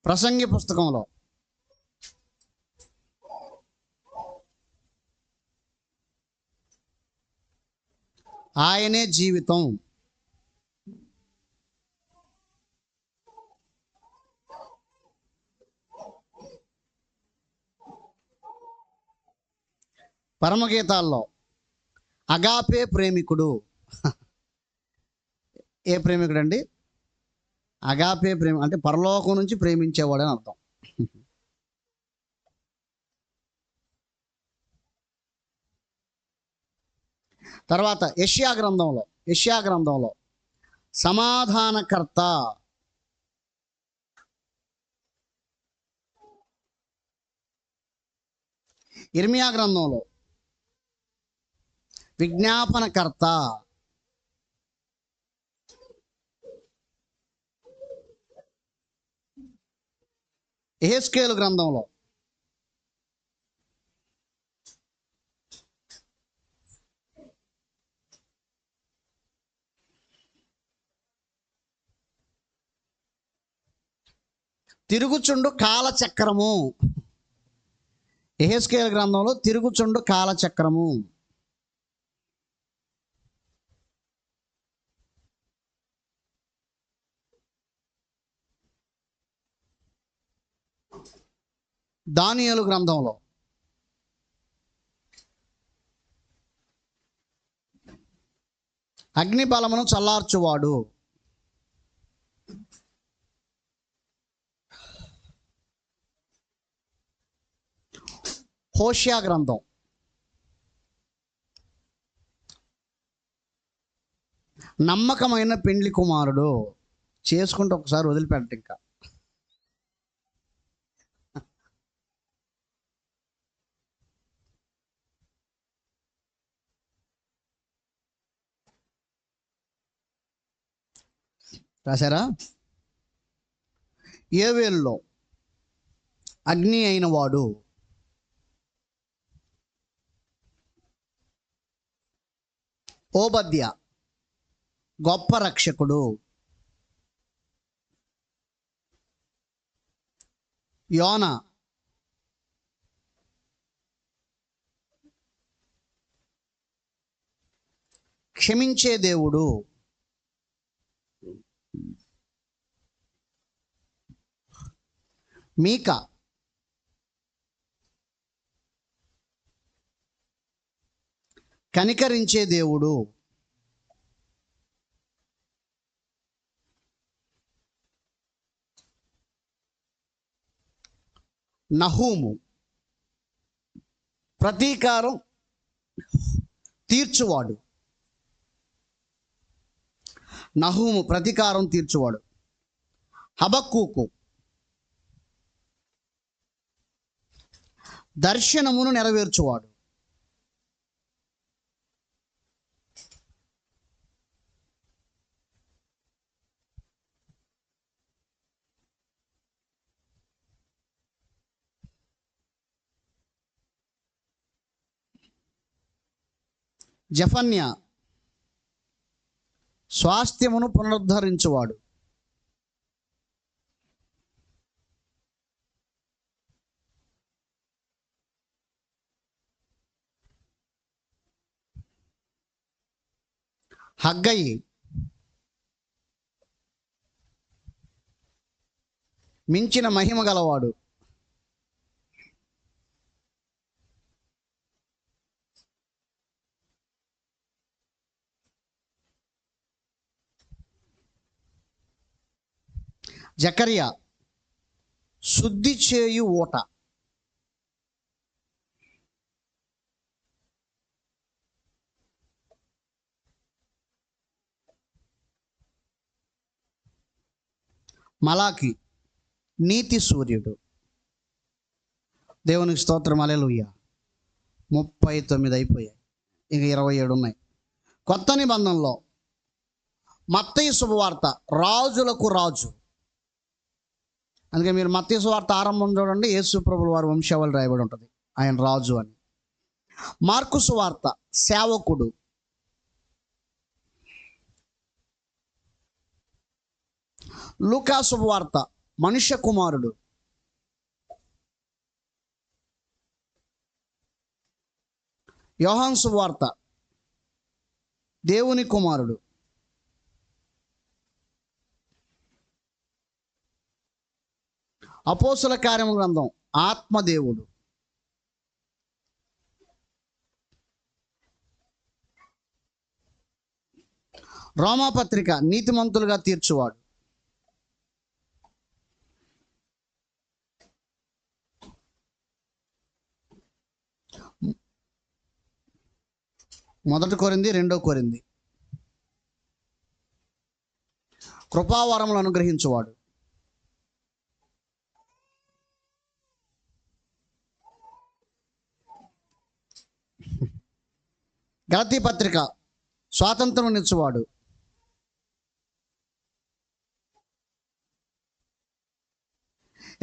ప్రసంగి పుస్తకంలో ఆయనే జీవితం. పరమగీతాల్లో అగాపే ప్రేమికుడు. ఏ ప్రేమికుడు అండి? అగాపే ప్రేమ అంటే పరలోకం నుంచి ప్రేమించేవాడు అని అర్థం. తర్వాత యెషయా గ్రంథంలో సమాధానకర్త. ఇర్మియా గ్రంథంలో విజ్ఞాపనకర్త. యెహెజ్కేలు గ్రంథంలో తిరుగుచుండు కాలచక్రము. యెహెజ్కేలు గ్రంథంలో తిరుగుచుండు కాలచక్రము. దానియేలు గ్రంథంలో అగ్ని బలమును చల్లార్చువాడు. హోషియా గ్రంథం నమ్మకమైన పెండ్లి కుమారుడు. చేసుకుంటే ఒకసారి వదిలిపెట్ట ఇంకా. రాశారా? యోవేలులో అగ్ని అయిన వాడు. ఓబద్య గొప్ప రక్షకుడు. యోనా క్షమించే దేవుడు. మీకా కనికరించే దేవుడు. నహూము ప్రతీకారం తీర్చువాడు. నహూము ప్రతీకారం తీర్చువాడు. హబక్కూకు దర్శనమును నెరవేర్చువాడు. జఫన్య స్వాస్థ్యమును పునరుద్ధరించువాడు. హగ్గయి మించిన మహిమ గలవాడు. జకర్యా శుద్ధి చేయు ఊట. మలాకి నీతి సూర్యుడు. దేవునికి స్తోత్రం. హల్లెలూయా. 39 అయిపోయాయి, ఇక 27 ఉన్నాయి. కొత్త నిబంధనలో మత్తయి శుభవార్త రాజులకు రాజు. అందుకే మీరు మత్తయి సువార్త ఆరంభం చూడండి, యేసు ప్రభుల వారి వంశావళి రాయబడి ఉంటుంది, ఆయన రాజు అని. మార్కు సువార్త సేవకుడు. లూకా శుభవార్త మనుష్య కుమారుడు. యోహాను శుభవార్త దేవుని కుమారుడు. అపోస్తుల కార్యము గ్రంథం ఆత్మదేవుడు. రోమాపత్రిక నీతిమంతులుగా తీర్చువాడు. మొదటి కొరింథీ, రెండో కొరింథీ కృపావరములు అనుగ్రహించువాడు. గలతీ పత్రిక స్వాతంత్రం నిచ్చువాడు.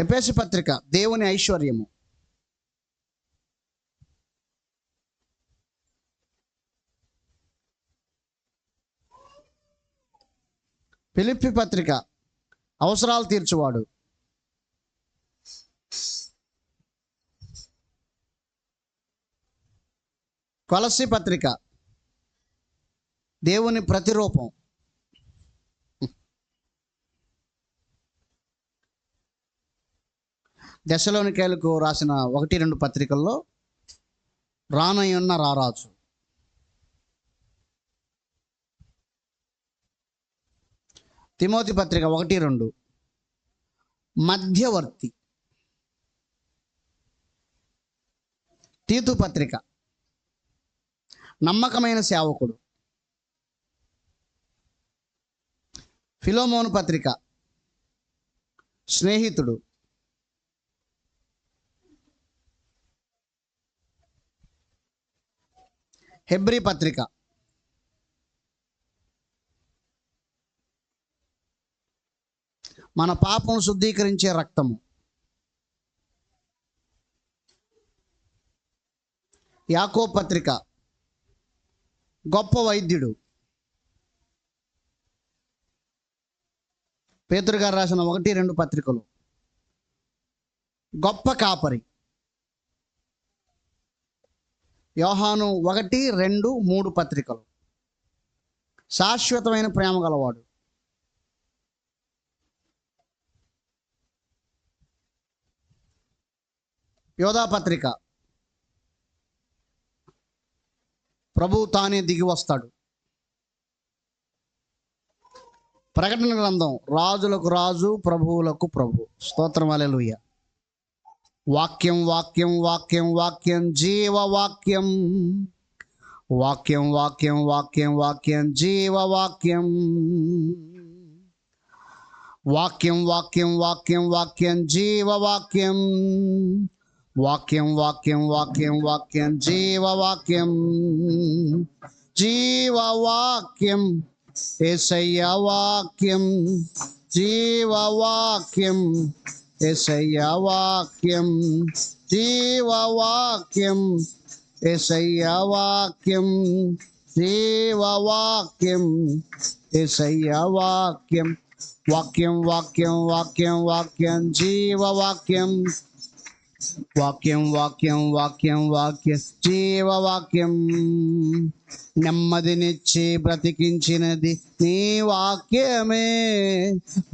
ఎఫెసీ పత్రిక దేవుని ఐశ్వర్యము. ఫిలిప్పీ పత్రిక అవసరాలు తీర్చువాడు. కొలస్సీ పత్రిక దేవుని ప్రతిరూపం. దశలోనికైలకు రాసిన 1-2 పత్రికల్లో రానయ్యున్న రారాజు. తిమోతి పత్రిక 1-2 మధ్యవర్తి. తీతు పత్రిక నమ్మకమైన సేవకుడు. ఫిలోమోను పత్రిక స్నేహితుడు. హెబ్రీ పత్రిక మన పాపం శుద్ధీకరించే రక్తము. యాకోబు పత్రిక గొప్ప వైద్యుడు. పేతురు గారు రాసిన 1-2 పత్రికలు గొప్ప కాపరి. యోహాను 1-2-3 పత్రికలు శాశ్వతమైన ప్రేమ గలవాడు. యోధా పత్రిక ప్రభువు తానే దిగి వస్తాడు. ప్రకటన గ్రంథం రాజులకు రాజు, ప్రభువులకు ప్రభు. స్తోత్రం, హల్లెలూయా. వాక్యం వాక్యం వాక్యం వాక్యం జీవవాక్యం. వాక్యం వాక్యం వాక్యం వాక్యం జీవవాక్యం. వాక్యం వాక్యం వాక్యం వాక్యం జీవవాక్యం. వాక్యం వాక్యం వాక్యం వాక్యం జీవవాక్యం. జీవవాక్యం యేసయ్య వాక్యం. జీవవాక్యం యేసయ్య వాక్యం. జీవవాక్యం యేసయ్య వాక్యం. జీవవాక్యం యేసయ్య వాక్యం. వాక్యం వాక్యం వాక్యం వాక్యం జీవవాక్యం. వాక్యం వాక్యం వాక్యం వాక్యం జీవవాక్యం. నెమ్మదినిచ్చి బ్రతికించినది నీ వాక్యమే.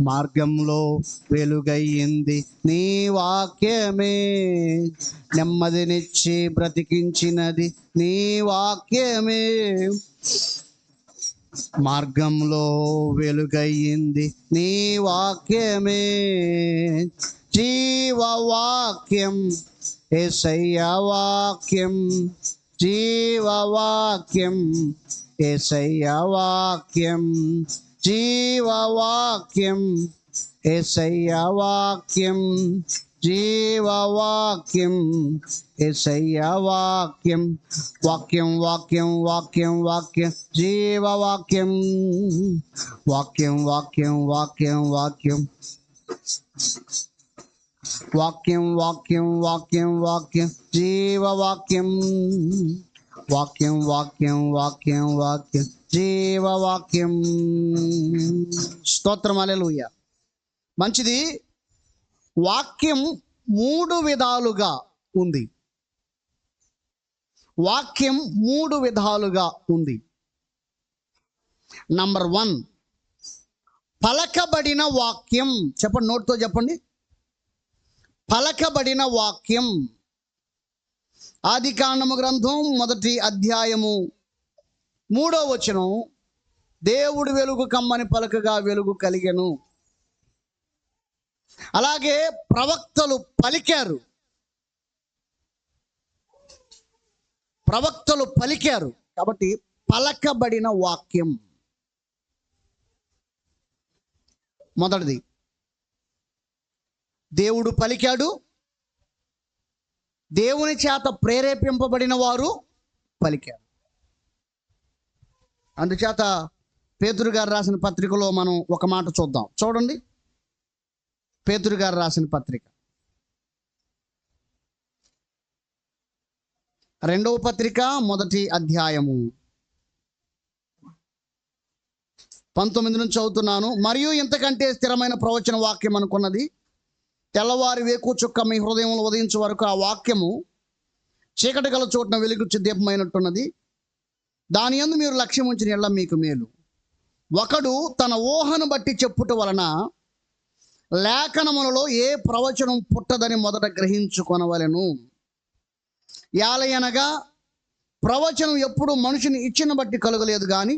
మార్గంలో వెలుగయ్యింది నీ వాక్యమే. నెమ్మదినిచ్చి బ్రతికించినది నీ వాక్యమే. మార్గంలో వెలుగయ్యింది నీ వాక్యమే. జీవవాక్యం యేసయ్య వాక్యం. జీవవాక్యం యేసయ్య వాక్యం. జీవవాక్యం యేసయ్య వాక్యం. జీవవాక్యం యేసయ్య వాక్యం. వాక్యం వాక్యం వాక్యం వాక్యం జీవవాక్యం. వాక్యం వాక్యం వాక్యం వాక్యం. వాక్యం వాక్యం వాక్యం వాక్యం జీవవాక్యం. వాక్యం వాక్యం వాక్యం వాక్యం జీవవాక్యం. స్తోత్రం, హల్లెలూయా. మంచిది. వాక్యం 3 విధాలుగా ఉంది. వాక్యం 3 విధాలుగా ఉంది. నంబర్ 1 పలకబడిన వాక్యం. చెప్పండి, నోటితో చెప్పండి. పలకబడిన వాక్యం. ఆదికాండము గ్రంథం 1వ అధ్యాయము 3వ వచనం, దేవుడు వెలుగు కమ్మని పలకగా వెలుగు కలిగెను. అలాగే ప్రవక్తలు పలికారు. ప్రవక్తలు పలికారు కాబట్టి పలకబడిన వాక్యం. మొదటిది దేవుడు పలికాడు. దేవుని చేత ప్రేరేపింపబడిన వారు పలికారు. అందుచేత పేతురు గారు రాసిన పత్రికలో మనం ఒక మాట చూద్దాం. చూడండి, పేతురు గారు రాసిన పత్రిక 2వ పత్రిక 1వ అధ్యాయము 19 నుంచి చదువుతున్నాను. మరియు ఇంతకంటే స్థిరమైన ప్రవచన వాక్యం అనుకున్నది. తెల్లవారి వేకు చుక్క మీ హృదయంలో ఉదయించే వరకు ఆ వాక్యము చీకటి గల చోటున వెలుగుచ్చు దీపమైనట్టున్నది. దాని యందు మీరు లక్ష్యం ఉంచిన ఎళ్ళ మీకు మేలు. ఒకడు తన ఊహను బట్టి చెప్పుట వలన లేఖనములలో ఏ ప్రవచనం పుట్టదని మొదట గ్రహించుకొనవలెను. యాలయనగా ప్రవచనం ఎప్పుడు మనుషుని ఇచ్చిన బట్టి కలుగలేదు, కానీ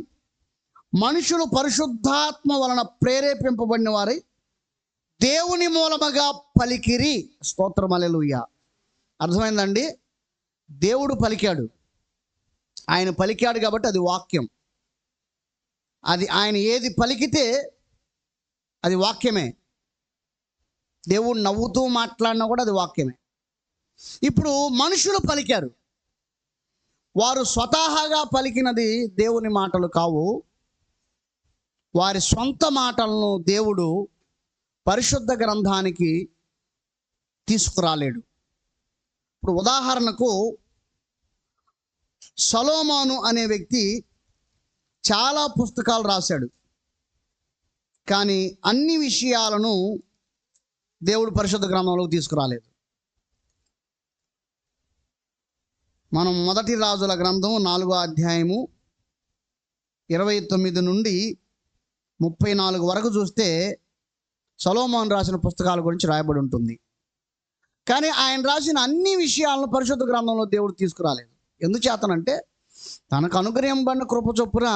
మనుషులు పరిశుద్ధాత్మ వలన ప్రేరేపింపబడిన వారై దేవుని మూలముగా పలికిరి. స్తోత్రం, హల్లెలూయా. అర్థమైందండి? దేవుడు పలికాడు, ఆయన పలికాడు కాబట్టి అది వాక్యం. అది ఆయన ఏది పలికితే అది వాక్యమే. దేవుడు నవ్వుతూ మాట్లాడినా కూడా అది వాక్యమే. ఇప్పుడు మనుషులు పలికారు, వారు స్వతహాగా పలికినది దేవుని మాటలు కావు. వారి సొంత మాటలను దేవుడు పరిశుద్ధ గ్రంథానికి తీసుకురాలేడు. ఇప్పుడు ఉదాహరణకు సొలొమోను అనే వ్యక్తి చాలా పుస్తకాలు రాశాడు, కానీ అన్ని విషయాలను దేవుడు పరిశుద్ధ గ్రంథంలోకి తీసుకురాలేదు. మనం మొదటి రాజుల గ్రంథం 4వ అధ్యాయము 29 నుండి 34 వరకు చూస్తే సొలొమోను రాసిన పుస్తకాల గురించి రాయబడి ఉంటుంది. కానీ ఆయన రాసిన అన్ని విషయాలను పరిశుద్ధ గ్రంథంలో దేవుడు తీసుకురాలేదు. ఎందుచేతనంటే తనకు అనుగ్రహింపబడిన కృప చొప్పున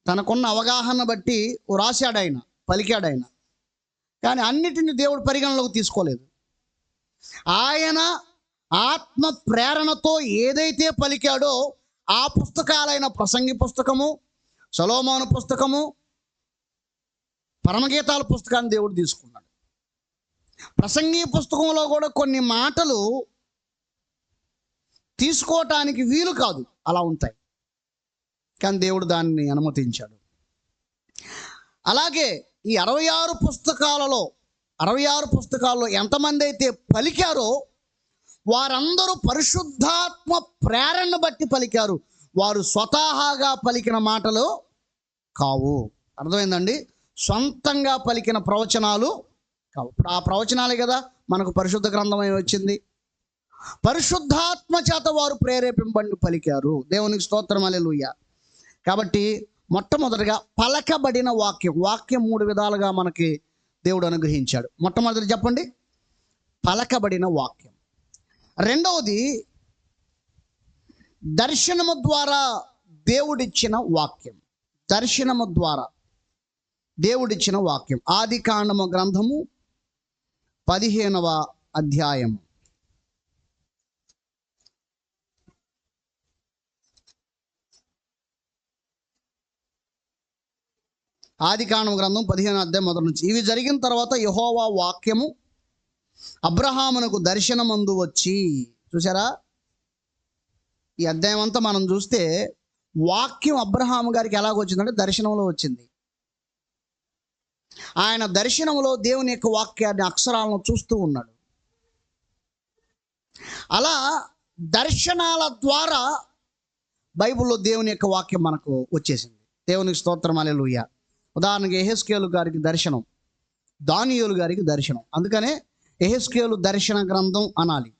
తనకున్న అవగాహన బట్టి రాశాడు, ఆయన పలికాడు ఆయన. కానీ అన్నిటిని దేవుడు పరిగణలోకి తీసుకోలేదు. ఆయన ఆత్మ ప్రేరణతో ఏదైతే పలికాడో ఆ పుస్తకాలైన ప్రసంగి పుస్తకము, సొలొమోను పుస్తకము, పరమగీతాల పుస్తకాన్ని దేవుడు తీసుకున్నాడు. ప్రసంగి పుస్తకంలో కూడా కొన్ని మాటలు తీసుకోవటానికి వీలు కాదు, అలా ఉంటాయి, కానీ దేవుడు దాన్ని అనుమతించాడు. అలాగే ఈ 66 పుస్తకాలలో ఎంతమంది అయితే పలికారో వారందరూ పరిశుద్ధాత్మ ప్రేరణ బట్టి పలికారు. వారు స్వతహాగా పలికిన మాటలు కావు. అర్థమైందండి? సొంతంగా పలికిన ప్రవచనాలు కావు. ఇప్పుడు ఆ ప్రవచనాలే కదా మనకు పరిశుద్ధ గ్రంథమై వచ్చింది. పరిశుద్ధాత్మ చేత వారు ప్రేరేపింపబడి పలికారు. దేవునికి స్తోత్రం, హల్లెలూయా. కాబట్టి మొట్టమొదటిగా పలకబడిన వాక్యం. వాక్యం 3 విధాలుగా మనకి దేవుడు అనుగ్రహించాడు. మొట్టమొదటి చెప్పండి, పలకబడిన వాక్యం. రెండవది దర్శనము ద్వారా దేవుడిచ్చిన వాక్యం. దర్శనము ద్వారా దేవుడిచ్చిన వాక్యం. ఆదికాండము గ్రంథము 15వ అధ్యాయం. ఆదికాండము గ్రంథం 15వ అధ్యాయం మొదటి నుంచి. ఇవి జరిగిన తర్వాత యెహోవా వాక్యము అబ్రహామునకు దర్శనమందు వచ్చి. చూసారా, ఈ అధ్యాయం అంతా మనం చూస్తే వాక్యం అబ్రహాము గారికి ఎలాగొచ్చిందంటే దర్శనంలో వచ్చింది. ఆయన దర్శనంలో దేవుని యొక్క వాక్యాన్ని, అక్షరాలను చూస్తూ ఉన్నాడు. అలా దర్శనాల ద్వారా బైబిల్లో దేవుని యొక్క వాక్యం మనకు వచ్చేసింది. దేవునికి స్తోత్రం, హల్లెలూయా. ఉదాహరణకి యెహెజ్కేలు గారికి దర్శనం, దానియేలు గారికి దర్శనం. అందుకనే యెహెజ్కేలు దర్శన గ్రంథం అనాలి,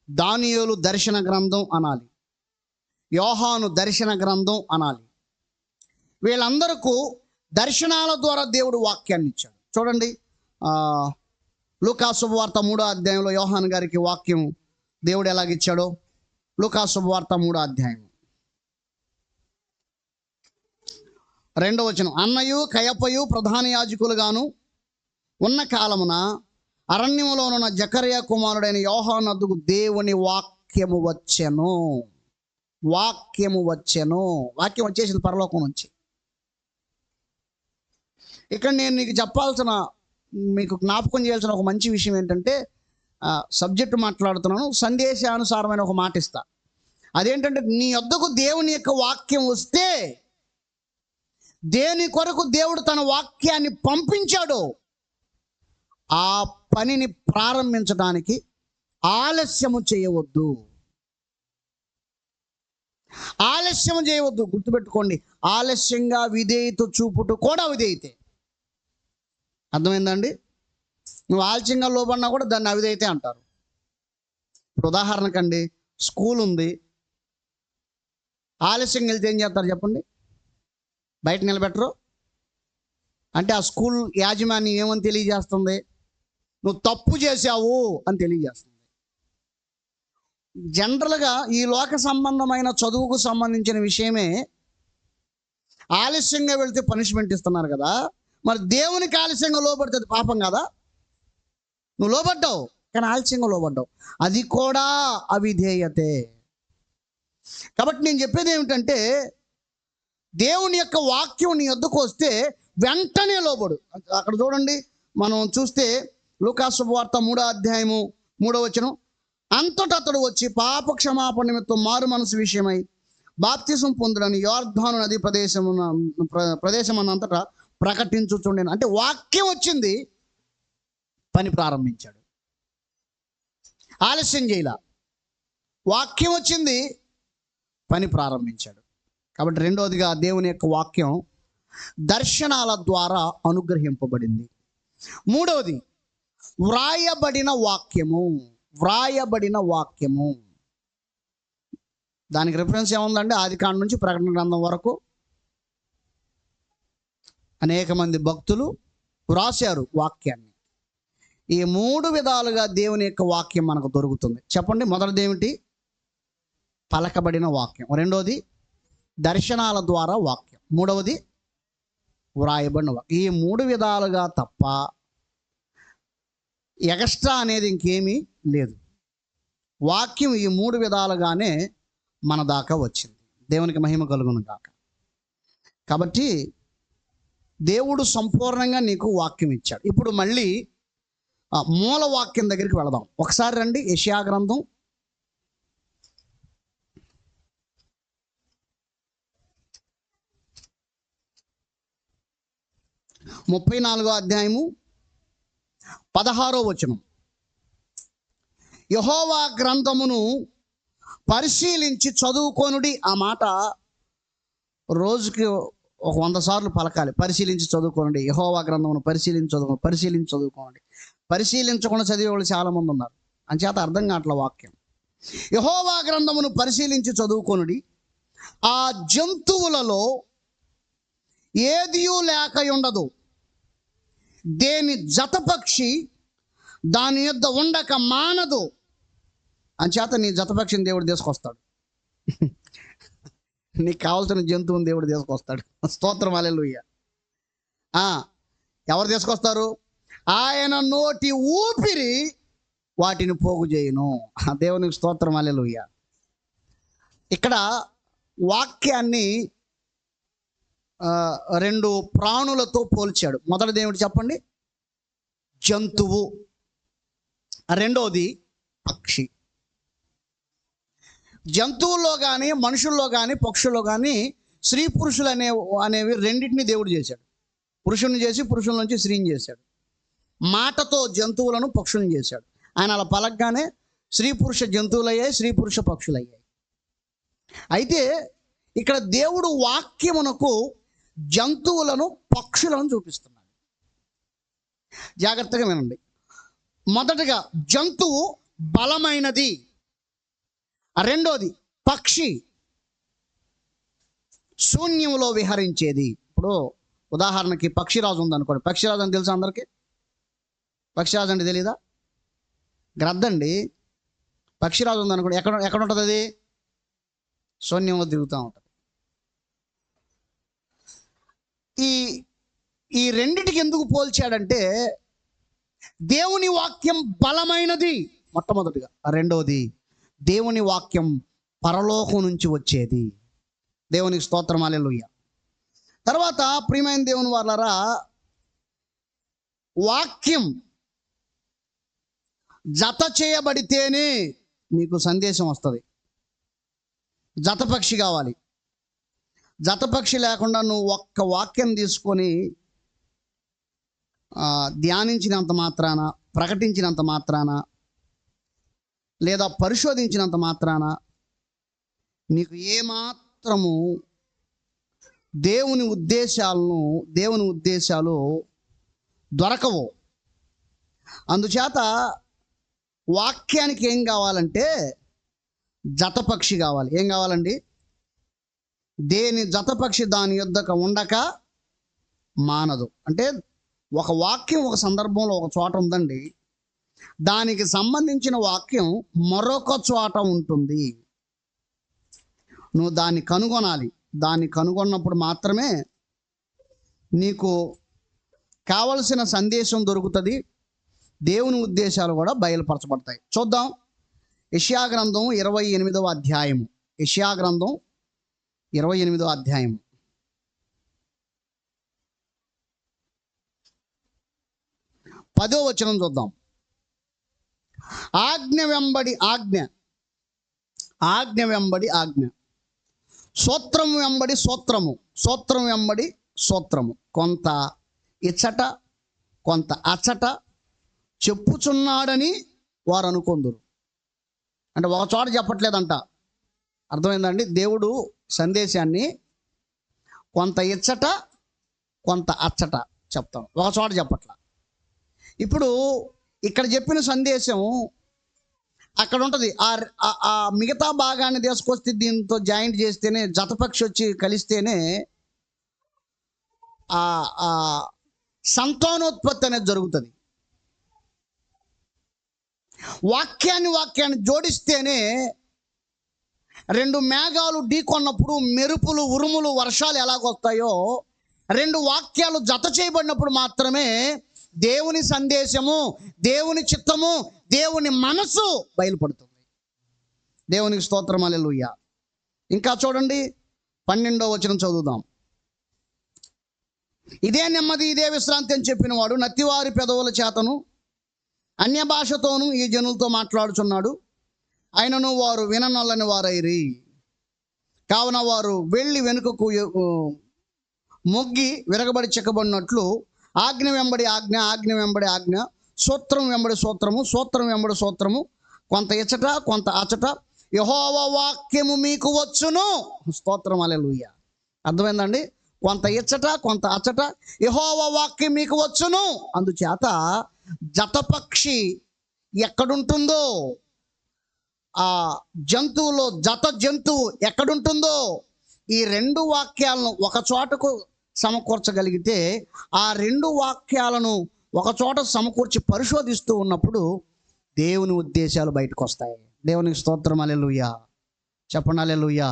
దానియేలు దర్శన గ్రంథం అనాలి, యోహాను దర్శన గ్రంథం అనాలి. వీళ్ళందరికీ దర్శనాల ద్వారా దేవుడు వాక్యాన్ని ఇచ్చాడు. చూడండి, లూకా శుభవార్త 3వ అధ్యాయంలో యోహాను గారికి వాక్యం దేవుడు ఎలాగిచ్చాడో. లూకా శుభవార్త 3వ అధ్యాయం 2వ వచనం. అన్నయు కయపయు ప్రధాన యాజకులుగాను ఉన్న కాలమున అరణ్యములోనున్న జకర్యా కుమారుడైన యోహాను వద్దకు దేవుని వాక్యము వచ్చెను. వాక్యం వచ్చేసింది పరలోకం నుంచి. ఇక్కడ నేను మీకు జ్ఞాపకం చేయాల్సిన ఒక మంచి విషయం ఏంటంటే, సబ్జెక్టు మాట్లాడుతున్నాను, సందేశానుసారమైన ఒక మాట ఇస్తా. అదేంటంటే, నీ వద్దకు దేవుని యొక్క వాక్యం వస్తే దేని కొరకు దేవుడు తన వాక్యాన్ని పంపించాడో ఆ పనిని ప్రారంభించడానికి ఆలస్యము చేయవద్దు. గుర్తుపెట్టుకోండి, ఆలస్యంగా విధేయత చూపుట కూడా విధేయతే. అర్థమైందండి? నువ్వు ఆలస్యంగా లోబడినా కూడా దాన్ని అవిధేయతే అంటారు. ఇప్పుడు ఉదాహరణకండి, స్కూల్ ఉంది, ఆలస్యంగా వెళ్తే ఏం చేస్తారు చెప్పండి? బయట నిలబెట్టరు. అంటే ఆ స్కూల్ యాజమాన్యం ఏమని తెలియజేస్తుంది? నువ్వు తప్పు చేశావు అని తెలియజేస్తుంది. జనరల్గా ఈ లోక సంబంధమైన చదువుకు సంబంధించిన విషయమే, ఆలస్యంగా వెళ్తే పనిష్మెంట్ ఇస్తున్నారు కదా. మరి దేవునికి ఆలస్యంగా లోబడితే అది పాపం కదా? నువ్వు లోబడ్డావు కానీ ఆలస్యంగా లోబడ్డావు, అది కూడా అవిధేయతే. కాబట్టి నేను చెప్పేది ఏమిటంటే, దేవుని యొక్క వాక్యం నీ వద్దకు వస్తే వెంటనే లోబడు. అక్కడ చూడండి, మనం చూస్తే లూకాసు వార్త 3వ అధ్యాయము 3వ వచనం, అంతటా అతడు వచ్చి పాప క్షమాపణ నిమిత్తం మారు మనసు విషయమై బాప్తిసం పొందుడని యోర్దాను నది ప్రదేశమన్నంతటా ప్రకటించుచుండెను. అంటే వాక్యం వచ్చింది, పని ప్రారంభించాడు. ఆలస్యం చేయలా, వాక్యం వచ్చింది, పని ప్రారంభించాడు. కాబట్టి రెండవదిగా దేవుని యొక్క వాక్యం దర్శనాల ద్వారా అనుగ్రహింపబడింది. మూడవది వ్రాయబడిన వాక్యము. వ్రాయబడిన వాక్యము, దానికి రిఫరెన్స్ ఏముందంటే, ఆదికాండం నుంచి ప్రకటన గ్రంథం వరకు అనేక మంది భక్తులు వ్రాశారు వాక్యాన్ని. ఈ 3 విధాలుగా దేవుని యొక్క వాక్యం మనకు దొరుకుతుంది. చెప్పండి, మొదటిది ఏమిటి? పలకబడిన వాక్యం. రెండవది దర్శనాల ద్వారా వాక్యం. మూడవది వ్రాయబడిన వాక్యం. ఈ 3 విధాలుగా తప్ప ఎక్స్ట్రా అనేది ఇంకేమీ లేదు. వాక్యం ఈ 3 విధాలుగానే మన దాకా వచ్చింది. దేవునికి మహిమ కలుగును గాక. కాబట్టి దేవుడు సంపూర్ణంగా నీకు వాక్యం ఇచ్చాడు. ఇప్పుడు మళ్ళీ మూల వాక్యం దగ్గరికి వెళదాం. ఒకసారి రండి, యెషయా గ్రంథం 34వ అధ్యాయము 16వ వచనం. యెహోవా గ్రంథమును పరిశీలించి చదువుకొనుడి. ఆ మాట రోజుకి ఒక 100 సార్లు పలకాలి. పరిశీలించి చదువుకోండి, యెహోవా గ్రంథమును పరిశీలించి చదువుకోండి. పరిశీలించకుండా చదివే వాళ్ళు చాలామంది ఉన్నారు, అంచేత అర్థం కావట్లే వాక్యం. యెహోవా గ్రంథమును పరిశీలించి చదువుకొనుడి. ఆ జంతువులలో ఏదియూ లేక ఉండదు, దేని జతపక్షి దాని యొద్ద ఉండక మానదు. అంచేత నీ జతపక్షిని దేవుడు తీసుకొస్తాడు. నీకు కావాల్సిన జంతువుని దేవుడు తీసుకొస్తాడు. స్తోత్రం, హల్లెలూయా. ఎవరు తీసుకొస్తారు? ఆయన నోటి ఊపిరి వాటిని పోగు చేయును. దేవునికి స్తోత్రం, హల్లెలూయా. ఇక్కడ వాక్యాన్ని 2 ప్రాణులతో పోల్చాడు. మొదటిది ఏమిటి చెప్పండి? జంతువు. రెండోది పక్షి. జంతువుల్లో కానీ, మనుషుల్లో కానీ, పక్షుల్లో కానీ స్త్రీ పురుషులు అనేవి రెండింటిని దేవుడు చేశాడు. పురుషుని చేసి పురుషుల నుంచి స్త్రీని చేశాడు. మాటతో జంతువులను పక్షులను చేశాడు. ఆయన అలా పలకగానే స్త్రీ పురుష జంతువులు అయ్యాయి, స్త్రీ పురుష పక్షులు అయ్యాయి. అయితే ఇక్కడ దేవుడు వాక్యమునకు జంతువులను పక్షులను చూపిస్తున్నాడు. జాగ్రత్తగా వినండి. మొదటగా జంతువు బలమైనది, రెండోది పక్షి శూన్యంలో విహరించేది. ఇప్పుడు ఉదాహరణకి పక్షిరాజు ఉందనుకోండి. పక్షిరాజు అని తెలుసా అందరికీ? పక్షిరాజు అంటే తెలీదా? గ్రద్దండి. పక్షిరాజు ఉందనుకోండి, ఎక్కడ ఉంటుంది? అది శూన్యంలో తిరుగుతూ ఉంటుంది. ఈ రెండిటికి ఎందుకు పోల్చాడంటే, దేవుని వాక్యం బలమైనది మొట్టమొదటిగా, రెండవది దేవుని వాక్యం పరలోకం నుంచి వచ్చేది. దేవునికి స్తోత్రం, హల్లెలూయా. తర్వాత ప్రియమైన దేవుని వారలారా, వాక్యం జత చేయబడితేనే నీకు సందేశం వస్తుంది. జతపక్షి కావాలి. జతపక్షి లేకుండా నువ్వు ఒక్క వాక్యం తీసుకొని ధ్యానించినంత మాత్రాన, ప్రకటించినంత మాత్రాన, లేదా పరిశోధించినంత మాత్రాన నీకు ఏమాత్రము దేవుని ఉద్దేశాలు దొరకవు. అందుచేత వాక్యానికి ఏం కావాలంటే జతపక్షి కావాలి. ఏం కావాలండి? దేని జతపక్షి దాని యొద్దకు ఉండక మానదు. అంటే ఒక వాక్యం ఒక సందర్భంలో ఒక చోట ఉందండి, దానికి సంబంధించిన వాక్యం మరొక చోట ఉంటుంది. నువ్వు దాన్ని కనుగొనాలి. దాన్ని కనుగొన్నప్పుడు మాత్రమే నీకు కావలసిన సందేశం దొరుకుతుంది. దేవుని ఉద్దేశాలు కూడా బయలుపరచబడతాయి. చూద్దాం. యెషయా గ్రంథం 28వ అధ్యాయము. యెషయా గ్రంథం 28వ అధ్యాయము. పదో వచనం చూద్దాం. ఆజ్ఞ వెంబడి ఆజ్ఞ, ఆజ్ఞ వెంబడి ఆజ్ఞ, సూత్రం వెంబడి సూత్రము, సూత్రం వెంబడి సూత్రము, కొంత ఇచ్చట కొంత అచ్చట చెప్పుచున్నాడని వారు అనుకొందురు. అంటే ఒక చోట చెప్పట్లేదంట. అర్థమైందండి? దేవుడు సందేశాన్ని కొంత ఇచ్చట కొంత అచ్చట చెప్తాం, ఒక చోట చెప్పట్ల. ఇప్పుడు ఇక్కడ చెప్పిన సందేశం అక్కడ ఉంటుంది. ఆ మిగతా భాగాన్ని తీసుకొస్తే దీంతో జాయింట్ చేస్తేనే, జతపక్షి వచ్చి కలిస్తేనే ఆ సంతానోత్పత్తి అనేది జరుగుతుంది. వాక్యాన్ని జోడిస్తేనే రెండు మేఘాలు ఢీకొన్నప్పుడు మెరుపులు, ఉరుములు, వర్షాలు ఎలాగొస్తాయో, రెండు వాక్యాలు జత చేయబడినప్పుడు మాత్రమే దేవుని సందేశము, దేవుని చిత్తము, దేవుని మనసు బయలుపడుతుంది. దేవునికి స్తోత్రం, హల్లెలూయా. ఇంకా చూడండి, 12వ వచనం చదువుదాం. ఇదే నెమ్మది ఇదే విశ్రాంతి అని చెప్పిన వాడు నత్తివారి పెదవుల చేతను అన్య భాషతోనూ ఈ జనులతో మాట్లాడుచున్నాడు. అయినను వారు విననొల్లని వారైరి. కావున వారు వెళ్ళి వెనుకకు మొగ్గి విరగబడి చెక్కబడినట్లు ఆజ్ఞ వెంబడి ఆజ్ఞ, ఆజ్ఞ వెంబడి ఆజ్ఞ, సూత్రం వెంబడి సూత్రము, సూత్రం వెంబడి సూత్రము, కొంత ఇచ్చట కొంత అచ్చట యెహోవా వాక్యము మీకు వచ్చును. స్తోత్రం, హల్లెలూయా. అర్థమైందండి? కొంత ఇచ్చట కొంత అచ్చట యెహోవా వాక్యం మీకు వచ్చును. అందుచేత జతపక్షి ఎక్కడుంటుందో, ఆ జంతువులో జంతువు ఎక్కడుంటుందో, ఈ రెండు వాక్యాలను ఒక చోటకు సమకూర్చగలిగితే, ఆ రెండు వాక్యాలను ఒక చోట సమకూర్చి పరిశోధిస్తూ ఉన్నప్పుడు దేవుని ఉద్దేశాలు బయటకు వస్తాయి. దేవునికి స్తోత్రం, హల్లెలూయా. చెప్పండి హల్లెలూయా.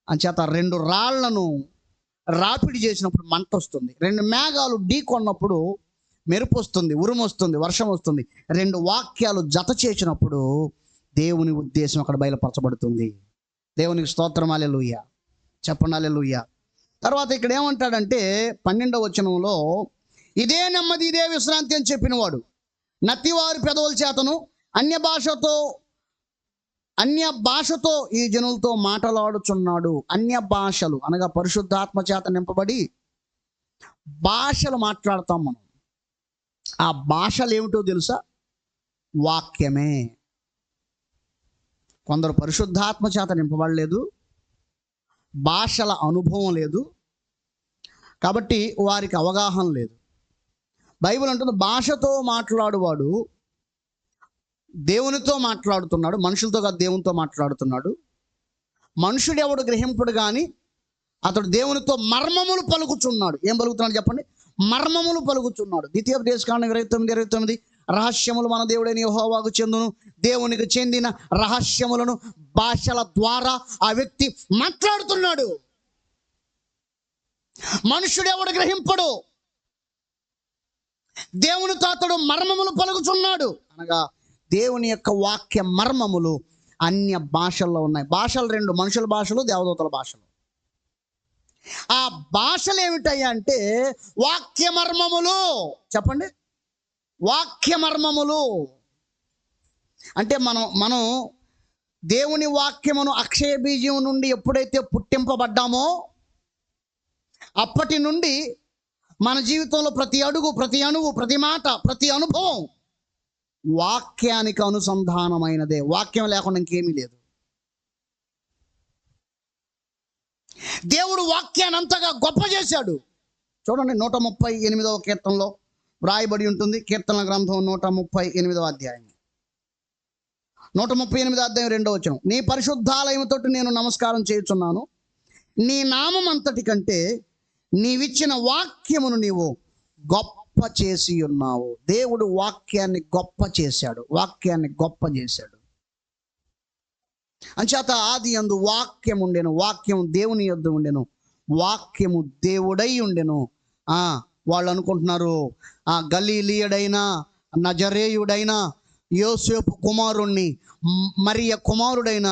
అంచేత రెండు రాళ్లను రాపిడి చేసినప్పుడు మంట వస్తుంది, రెండు మేఘాలు ఢీకొన్నప్పుడు మెరుపు వస్తుంది, ఉరుము వస్తుంది, వర్షం వస్తుంది. రెండు వాక్యాలు జత చేసినప్పుడు దేవుని ఉద్దేశం అక్కడ బయలుపరచబడుతుంది. దేవునికి స్తోత్రం, హల్లెలూయా. చెప్పండి హల్లెలూయా. తర్వాత ఇక్కడ ఏమంటాడంటే 12వ వచనంలో, ఇదే నెమ్మది ఇదే విశ్రాంతి అని చెప్పిన వాడు నత్తివారి పెదవుల చేతను అన్య భాషతో ఈ జనులతో మాట్లాడుచున్నాడు. అన్య భాషలు అనగా పరిశుద్ధాత్మ చేత నింపబడి భాషలు మాట్లాడతాం మనం. ఆ భాషలు ఏమిటో తెలుసా? వాక్యమే. కొందరు పరిశుద్ధాత్మ చేత నింపబడలేదు, భాషల అనుభవం లేదు, కాబట్టి వారికి అవగాహన లేదు. బైబిల్ అంటుంది భాషతో మాట్లాడువాడు దేవునితో మాట్లాడుతున్నాడు, మనుషులతో కాదు దేవునితో మాట్లాడుతున్నాడు. మనుషుడు ఎవడు గ్రహింపుడు కానీ అతడు దేవునితో మర్మములు పలుకుచున్నాడు. ఏం పలుకుతున్నాడు చెప్పండి? మర్మములు పలుకుచున్నాడు. ద్వితీయోపదేశకాండం 29:29, రహస్యములు మన దేవుడైన యెహోవాకు చెందును, దేవునికి చెందిన రహస్యములను భాషల ద్వారా ఆ వ్యక్తి మాట్లాడుతున్నాడు. మనుషుడు ఎవడు గ్రహింపడు, దేవునితో అతడు మర్మములు పలుకుచున్నాడు. అనగా దేవుని యొక్క వాక్య మర్మములు అన్య భాషల్లో ఉన్నాయి. భాషలు రెండు, మనుషుల భాషలు, దేవదూతల భాషలు. ఆ భాషలు ఏమిటయ్యా అంటే వాక్య మర్మములు. చెప్పండి, వాక్య మర్మములు. అంటే మనం దేవుని వాక్యమును అక్షయ బీజం నుండి ఎప్పుడైతే పుట్టింపబడ్డామో అప్పటి నుండి మన జీవితంలో ప్రతి అడుగు, ప్రతి అణువు, ప్రతి మాట, ప్రతి అనుభవం వాక్యానికి అనుసంధానమైనదే. వాక్యం లేకుండా ఇంకేమీ లేదు. దేవుడు వాక్యాన్ని అంతగా గొప్ప చేశాడు. చూడండి, 138వ కీర్తనలో వ్రాయబడి ఉంటుంది. కీర్తన గ్రంథం 138వ అధ్యాయం. 138 అధ్యాయం 2వ వచనం, నీ పరిశుద్ధాలయముతో నేను నమస్కారం చేయుచున్నాను, నీ నామం అంతటి కంటే నీవిచ్చిన వాక్యమును నీవు గొప్ప చేసి ఉన్నావు. దేవుడు వాక్యాన్ని గొప్ప చేశాడు, వాక్యాన్ని గొప్ప చేశాడు. అంచేత ఆది యందు వాక్యం ఉండెను, వాక్యం దేవుని యొద్ద ఉండెను, వాక్యము దేవుడై ఉండెను. వాళ్ళు అనుకుంటున్నారు గలీలీయుడైన నజరేయుడైన యోసేపు కుమారుణ్ణి, మరియ కుమారుడైన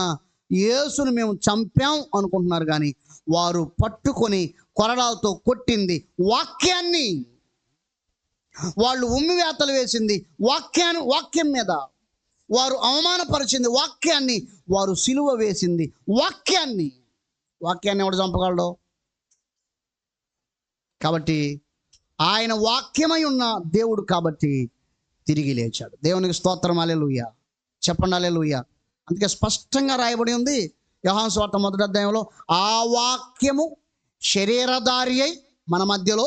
యేసును మేము చంపాం అనుకుంటున్నారు. కానీ వారు పట్టుకొని కొరడాలతో కొట్టింది వాక్యాన్ని, వాళ్ళు ఉమ్మివేతలు వేసింది వాక్యం మీద, వారు అవమానపరిచింది వాక్యాన్ని, వారు సిలువ వేసింది వాక్యాన్ని. వాక్యాన్ని ఎవడు చంపగలడు? కాబట్టి ఆయన వాక్యమై ఉన్న దేవుడు కాబట్టి తిరిగి లేచాడు. దేవునికి స్తోత్రం, హల్లెలూయా. చెప్పండి హల్లెలూయా. అందుకే స్పష్టంగా రాయబడి ఉంది యోహాను సువార్త 1వ అధ్యాయంలో, ఆ వాక్యము శరీరధారి అయి మన మధ్యలో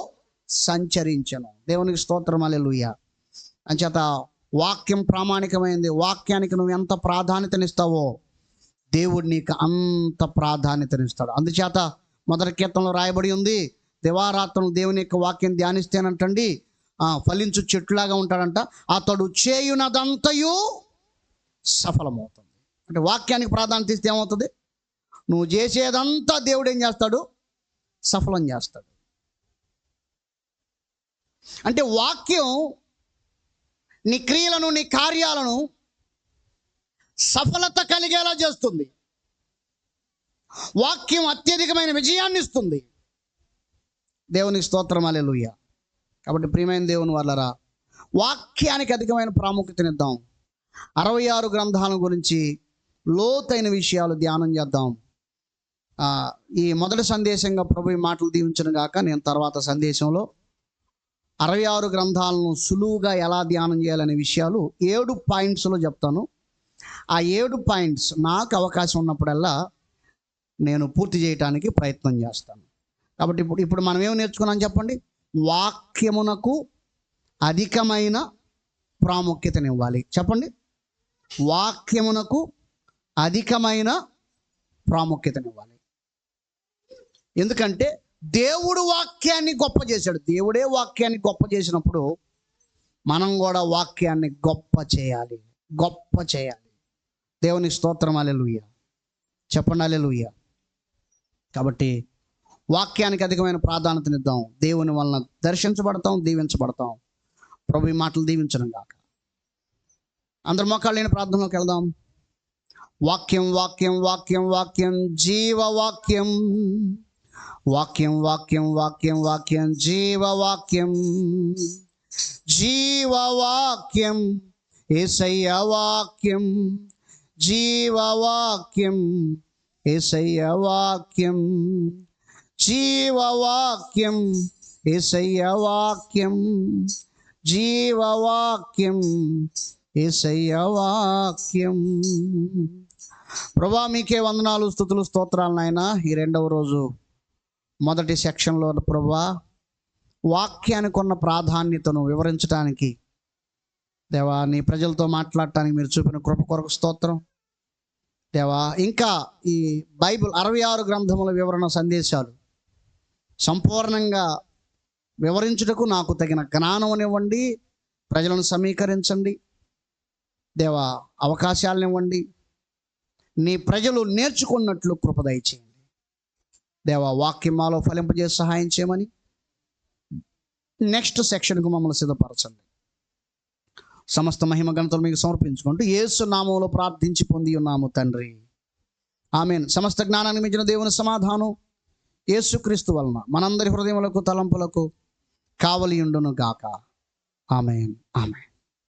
సంచరించెను. దేవునికి స్తోత్రం, హల్లెలూయా. అంచేత వాక్యం ప్రామాణికమైంది. వాక్యానికి నువ్వు ఎంత ప్రాధాన్యతనిస్తావో దేవుడు నీకు అంత ప్రాధాన్యతనిస్తాడు. అందుచేత 1వ కీర్తనలో రాయబడి ఉంది, దివారాత్రులు దేవుని యొక్క వాక్యం ధ్యానిస్తేనంటండి ఫలించు చెట్టులాగా ఉంటాడంట, అతడు చేయునదంతయు సఫలమవుతుంది. అంటే వాక్యానికి ప్రాధాన్యత ఇస్తే ఏమవుతుంది? నువ్వు చేసేదంతా దేవుడు ఏం చేస్తాడు? సఫలం చేస్తాడు. అంటే వాక్యం నీ క్రియలను, నీ కార్యాలను సఫలత కలిగేలా చేస్తుంది. వాక్యం అత్యధికమైన విజయాన్ని ఇస్తుంది. దేవునికి స్తోత్రం, హల్లెలూయా. కాబట్టి ప్రియమైన దేవుని వాళ్ళరా, వాక్యానికి అధికమైన ప్రాముఖ్యతనిద్దాం. 66 గ్రంథాల గురించి లోతైన విషయాలు ధ్యానం చేద్దాం. ఈ మొదటి సందేశంగా ప్రభు ఈ మాటలు దీవించను గాక. నేను తర్వాత సందేశంలో 66 గ్రంథాలను సులువుగా ఎలా ధ్యానం చేయాలనే విషయాలు 7 పాయింట్స్లో చెప్తాను. ఆ 7 పాయింట్స్ నాకు అవకాశం ఉన్నప్పుడల్లా నేను పూర్తి చేయడానికి ప్రయత్నం చేస్తాను. కాబట్టి ఇప్పుడు మనం ఏమి నేర్చుకున్నాం చెప్పండి? వాక్యమునకు అధికమైన ప్రాముఖ్యతనివ్వాలి. చెప్పండి, వాక్యమునకు అధికమైన ప్రాముఖ్యతనివ్వాలి. ఎందుకంటే దేవుడు వాక్యాన్ని గొప్ప చేశాడు. దేవుడే వాక్యాన్ని గొప్ప చేసినప్పుడు మనం కూడా వాక్యాన్ని గొప్ప చేయాలి, గొప్ప చేయాలి. దేవుని స్తోత్రం, హల్లెలూయా. చెప్పండి హల్లెలూయా. కాబట్టి వాక్యానికి అధికమైన ప్రాధాన్యతనిద్దాం. దేవుని వలన దర్శించబడతాం, దీవించబడతాం. ప్రభు ఈ మాటలు దీవించడం గాక. అందరు మోకాళ్ళు లేని ప్రార్థనలోకి వెళ్దాం. వాక్యం వాక్యం వాక్యం వాక్యం జీవవాక్యం, వాక్యం వాక్యం వాక్యం వాక్యం జీవవాక్యం, జీవవాక్యం యేసయ్య వాక్యం, జీవవాక్యం యేసయ్య వాక్యం, జీవవాక్యం యేసయ్య వాక్యం, జీవవాక్యం యేసయ్య వాక్యం. ప్రభువా మీకే వందనాలు, స్తుతులు, స్తోత్రాలు నాయనా. ఈ 2వ రోజు మొదటి సెక్షన్లో ప్రభువా వాక్యానికి ఉన్న ప్రాధాన్యతను వివరించడానికి దేవా, నీ ప్రజలతో మాట్లాడటానికి మీరు చూపిన కృప కొరకు స్తోత్రం దేవా. ఇంకా ఈ బైబిల్ 66 గ్రంథముల వివరణ సందేశాలు సంపూర్ణంగా వివరించుటకు నాకు తగిన జ్ఞానమునివ్వండి. ప్రజలను సమీకరించండి దేవా, అవకాశాలను ఇవ్వండి. నీ ప్రజలు నేర్చుకున్నట్లు కృప దయచేయండి దేవా. వాక్యం మాలో ఫలింపజేసి సహాయం చేయమని నెక్స్ట్ సెక్షన్కు మమ్మల్ని సిద్ధపరచండి. సమస్త మహిమ ఘనతలు మీకు సమర్పించుకుంటూ యేసు నామములో ప్రార్థించి పొంది ఉన్నాము తండ్రి, ఆమేన్. సమస్త జ్ఞానాన్ని మించిన దేవుని సమాధానం యేసుక్రీస్తు వలన మనందరి హృదయములకు తలంపులకు కావలి ఉండును గాక. ఆమేన్, ఆమేన్.